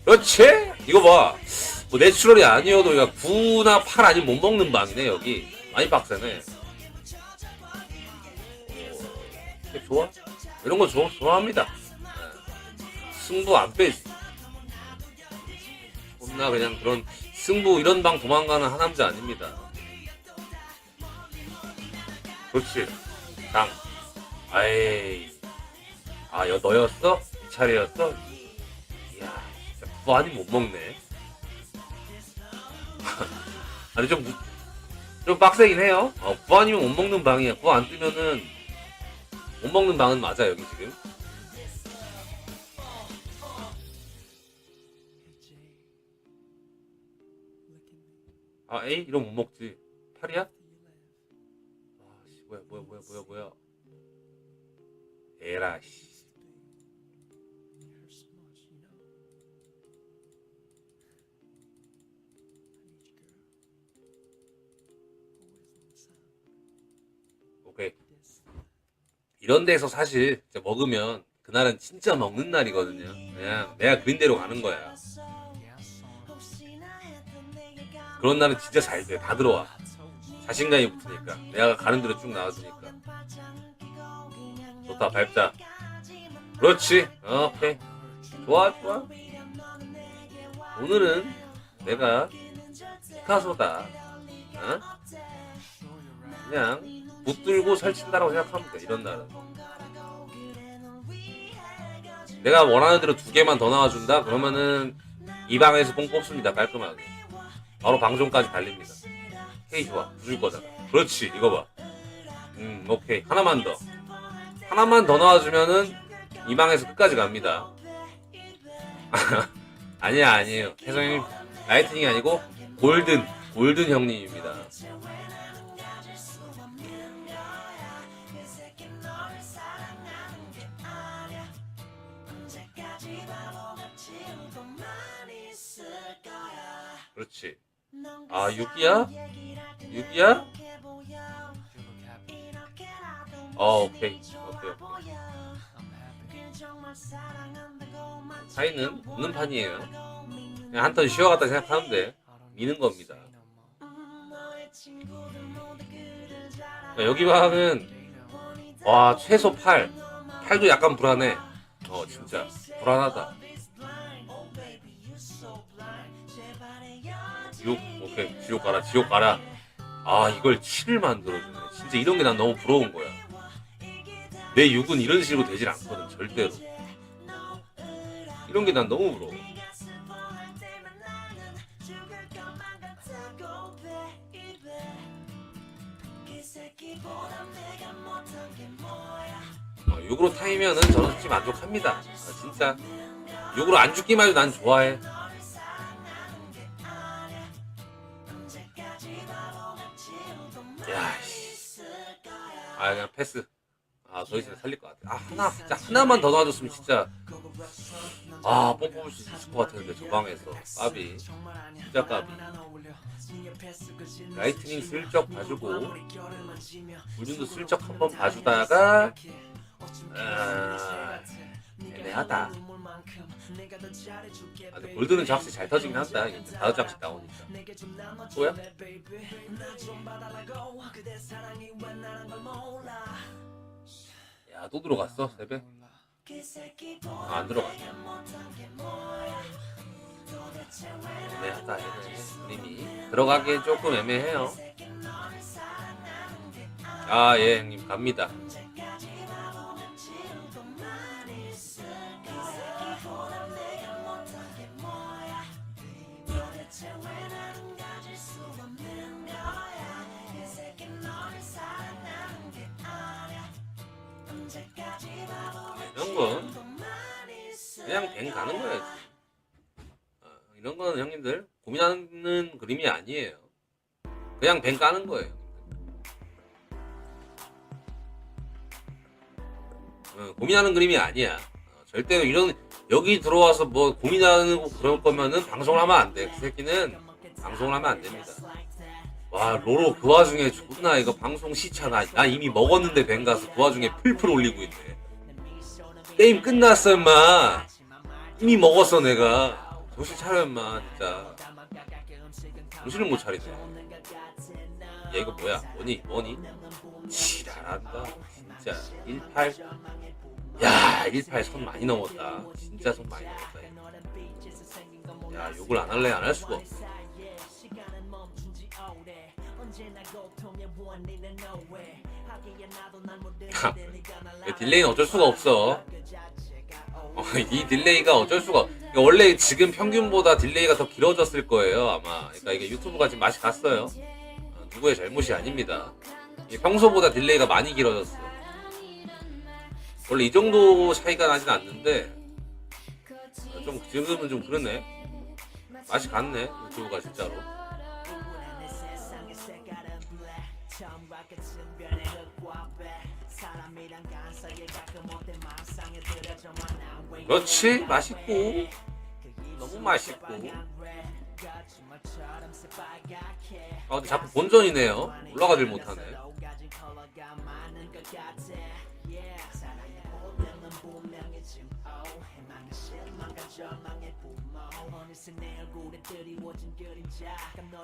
그렇지? 이거 봐. 뭐 내추럴이 아니어도 이거 9나 8 아니면 못 먹는 방이네 여기. 많이 빡세네. 좋아? 이런 거 좋아합니다. 승부 안 빼. 존나 그냥 그런 승부 이런 방 도망가는 하남자 아닙니다. 그렇지. 당. 아이. 아, 너였어? 이 차례였어? 이야, 진짜 부안이 못 먹네. 아니, 좀 빡세긴 해요. 부안이면 못 먹는 방이야. 부안 안 뜨면은 못 먹는 방은 맞아, 여기 지금. 아, 에이? 이러면 못 먹지. 8이야? 아, 씨, 뭐야. 에라, 씨. 오케이. 이런 데서 사실 진짜 먹으면 그날은 진짜 먹는 날이거든요. 그냥 내가 그린 대로 가는 거야. 그런 날은 진짜 잘 돼. 다 들어와. 자신감이 붙으니까. 내가 가는 대로 쭉 나와주니까. 좋다, 밟자. 그렇지. 오케이. 좋아. 오늘은 내가 피카소다. 어? 그냥 붙들고 설친다라고 생각하면 돼. 이런 날은. 내가 원하는 대로 2개만 더 나와준다? 그러면은 이 방에서 뽕 뽑습니다. 깔끔하게. 바로 방송까지 달립니다. 헤이 좋아. 부술 거잖아. 그렇지. 이거 봐. 오케이. 하나만 더 나와주면은 이 방에서 끝까지 갑니다. 아니에요. 혜성님 라이트닝이 아니고 골든 형님입니다. 그렇지. 아, 6이야? 오케이. 차이는 없는 판이에요. 그냥 한 턴 쉬어갔다 생각하면 돼. 미는 겁니다. 여기 방은 와, 최소 8도 약간 불안해. 진짜 불안하다. 6, 오케이. 지옥 가라. 아, 이걸 7을 만들어주네. 진짜 이런 게 난 너무 부러운 거야. 내 6은 이런 식으로 되질 않거든, 절대로. 이런 게 난 너무 부러워. 어, 6으로 타이면은 저는 솔직히 만족합니다. 진짜 6으로 안 죽기만 해도 난 좋아해. 야, 씨. 아, 그냥 패스. 더 이상 살릴 것 같아. 진짜 하나만 더 놔줬으면 진짜 뽕 뽑을 수 있을 것 같았는데 저 방에서 까비. 진짜 까비. 라이트닝 슬쩍 봐주고 골든도 슬쩍 한번 봐주다가 애매하다. 근데 골드는 확실히 잘 터지긴 한다. 5장씩 나오니까. 또야? 야, 또 들어갔어? 3배? 안 들어갔네. 애매하다. 그림이 들어가기엔 조금 애매해요. 예, 형님 갑니다. 이런 건 그냥 뱅 가는 거야지. 이런 거는 형님들 고민하는 그림이 아니에요. 그냥 뱅 까는 거예요. 고민하는 그림이 아니야. 절대로 이런 여기 들어와서 뭐 고민하는 그럴 거면은 방송을 하면 안 돼. 그 새끼는 방송을 하면 안 됩니다. 와 로로 그 와중에 존나 이거 방송 시차 나 이미 먹었는데 뱅가서 그 와중에 풀풀 올리고 있네. 게임 끝났어 임마. 이미 먹었어 내가. 정신 차려 임마 진짜. 정신을 못 차리네. 야 이거 뭐야 뭐니 지랄한다 진짜. 18 야 18 선 많이 넘었다. 진짜 선 많이 넘었다. 야 욕을 안 할래 안 할 수가 없어. 딜레이는 어쩔 수가 없어. 이 딜레이가 어쩔 수가 그러니까 원래 지금 평균보다 딜레이가 더 길어졌을 거예요 아마. 그러니까 이게 유튜브가 지금 맛이 갔어요. 누구의 잘못이 아닙니다. 평소보다 딜레이가 많이 길어졌어. 원래 이 정도 차이가 나진 않는데 좀 지금은 좀 그러네. 맛이 갔네 유튜브가 진짜로. 그렇지 맛있고 너무 맛있고. 아 근데 자꾸 본전이네요. 올라가질 못하네.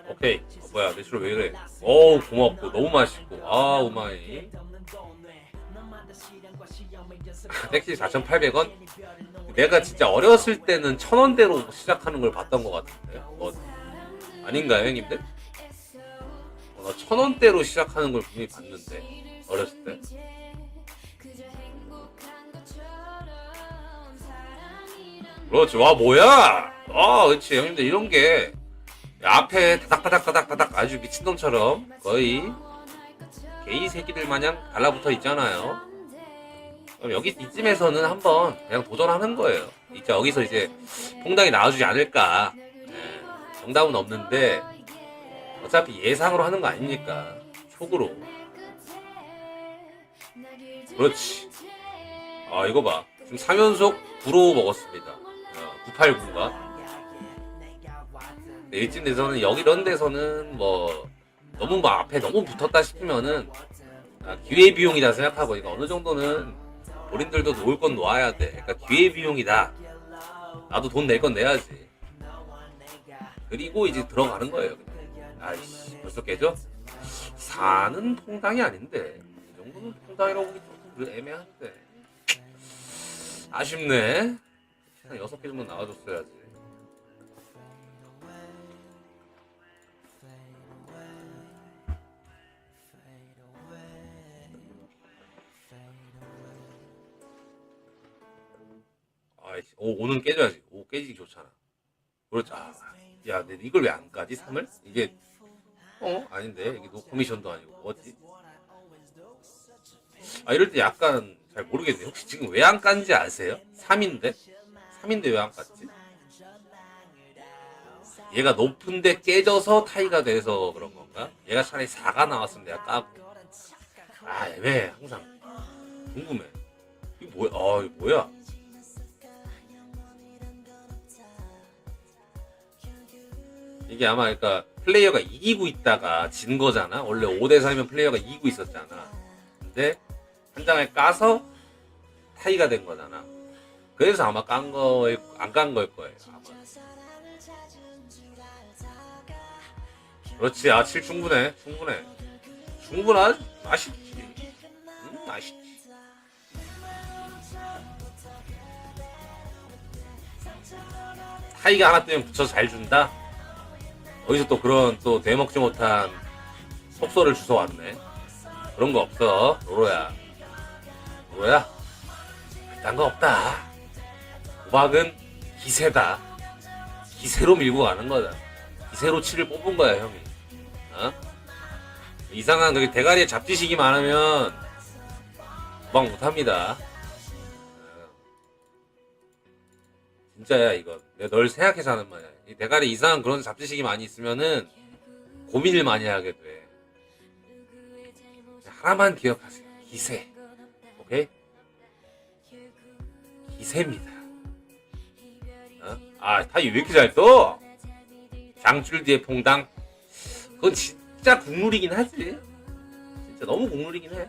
오케이. 뭐야 매출 왜 그래. 어우 고맙고 너무 맛있고. 아 오마이. 택시 4,800원? 내가 진짜 어렸을 때는 1,000원대로 시작하는 걸 봤던 것 같은데 뭐 아닌가요 형님들? 나 1,000원대로 시작하는 걸 분명히 봤는데 어렸을 때. 그렇지. 와 뭐야. 그렇지 형님들 이런 게 앞에 다닥다닥 아주 미친놈처럼 거의 게이 새끼들 마냥 달라붙어 있잖아요. 그럼 여기 이쯤에서는 한번 그냥 도전하는 거예요. 이제 여기서 이제 퐁당이 나와주지 않을까. 정답은 없는데 어차피 예상으로 하는 거 아닙니까? 촉으로. 그렇지. 이거 봐. 지금 3연속 9로 먹었습니다. 989가. 이쯤 돼서는 여기 이런 데서는 뭐 너무 뭐 앞에 너무 붙었다 싶으면은 기회 비용이다 생각하고 그러니까 어느 정도는 본인들도 놓을 건 놓아야 돼. 그러니까 기회 비용이다. 나도 돈 낼 건 내야지. 그리고 이제 들어가는 거예요. 그냥. 아이씨 벌써 깨져? 4는 통당이 아닌데 이 정도는 통당이라고 보기 좀 애매한데 아쉽네. 한 6개 정도 나와줬어야지. 오는 깨져야지. 오 깨지기 좋잖아. 그렇지. 야, 근데 이걸 왜 안 까지? 3을? 이게 아닌데 이게 노 커미션도 아니고 뭐지? 이럴 때 약간 잘 모르겠네. 혹시 지금 왜 안 깐지 아세요? 3인데 왜 안 깠지? 얘가 높은데 깨져서 타이가 돼서 그런 건가? 얘가 차라리 4가 나왔으면 내가 까고. 애매해 항상. 궁금해. 이거 뭐야? 이거 뭐야? 이게 아마 그러니까 플레이어가 이기고 있다가 진 거잖아. 원래 5대4면 플레이어가 이기고 있었잖아. 근데 한 장을 까서 타이가 된 거잖아. 그래서 아마 안 깐 걸 거예요. 아마. 그렇지. 7 충분해. 맛있지. 맛있지. 타이가 하나 뜨면 붙여서 잘 준다. 어디서 또 그런 또 대먹지 못한 속설을 주워왔네. 그런 거 없어 로로야. 그딴 거 없다. 도박은 기세다. 기세로 밀고 가는 거다. 기세로 치를 뽑은 거야 형이. 이상한 그게 대가리에 잡지식이 많으면 도박 못합니다. 진짜야 이건. 내가 널 생각해서 하는 말이야. 이 대가리 이상한 그런 잡지식이 많이 있으면은 고민을 많이 하게 돼. 하나만 기억하세요. 기세. 오케이? 요새입니다. 타이 왜 이렇게 잘 떠? 장줄 뒤에 퐁당. 그건 진짜 국룰이긴 하지. 진짜 너무 국룰이긴 해.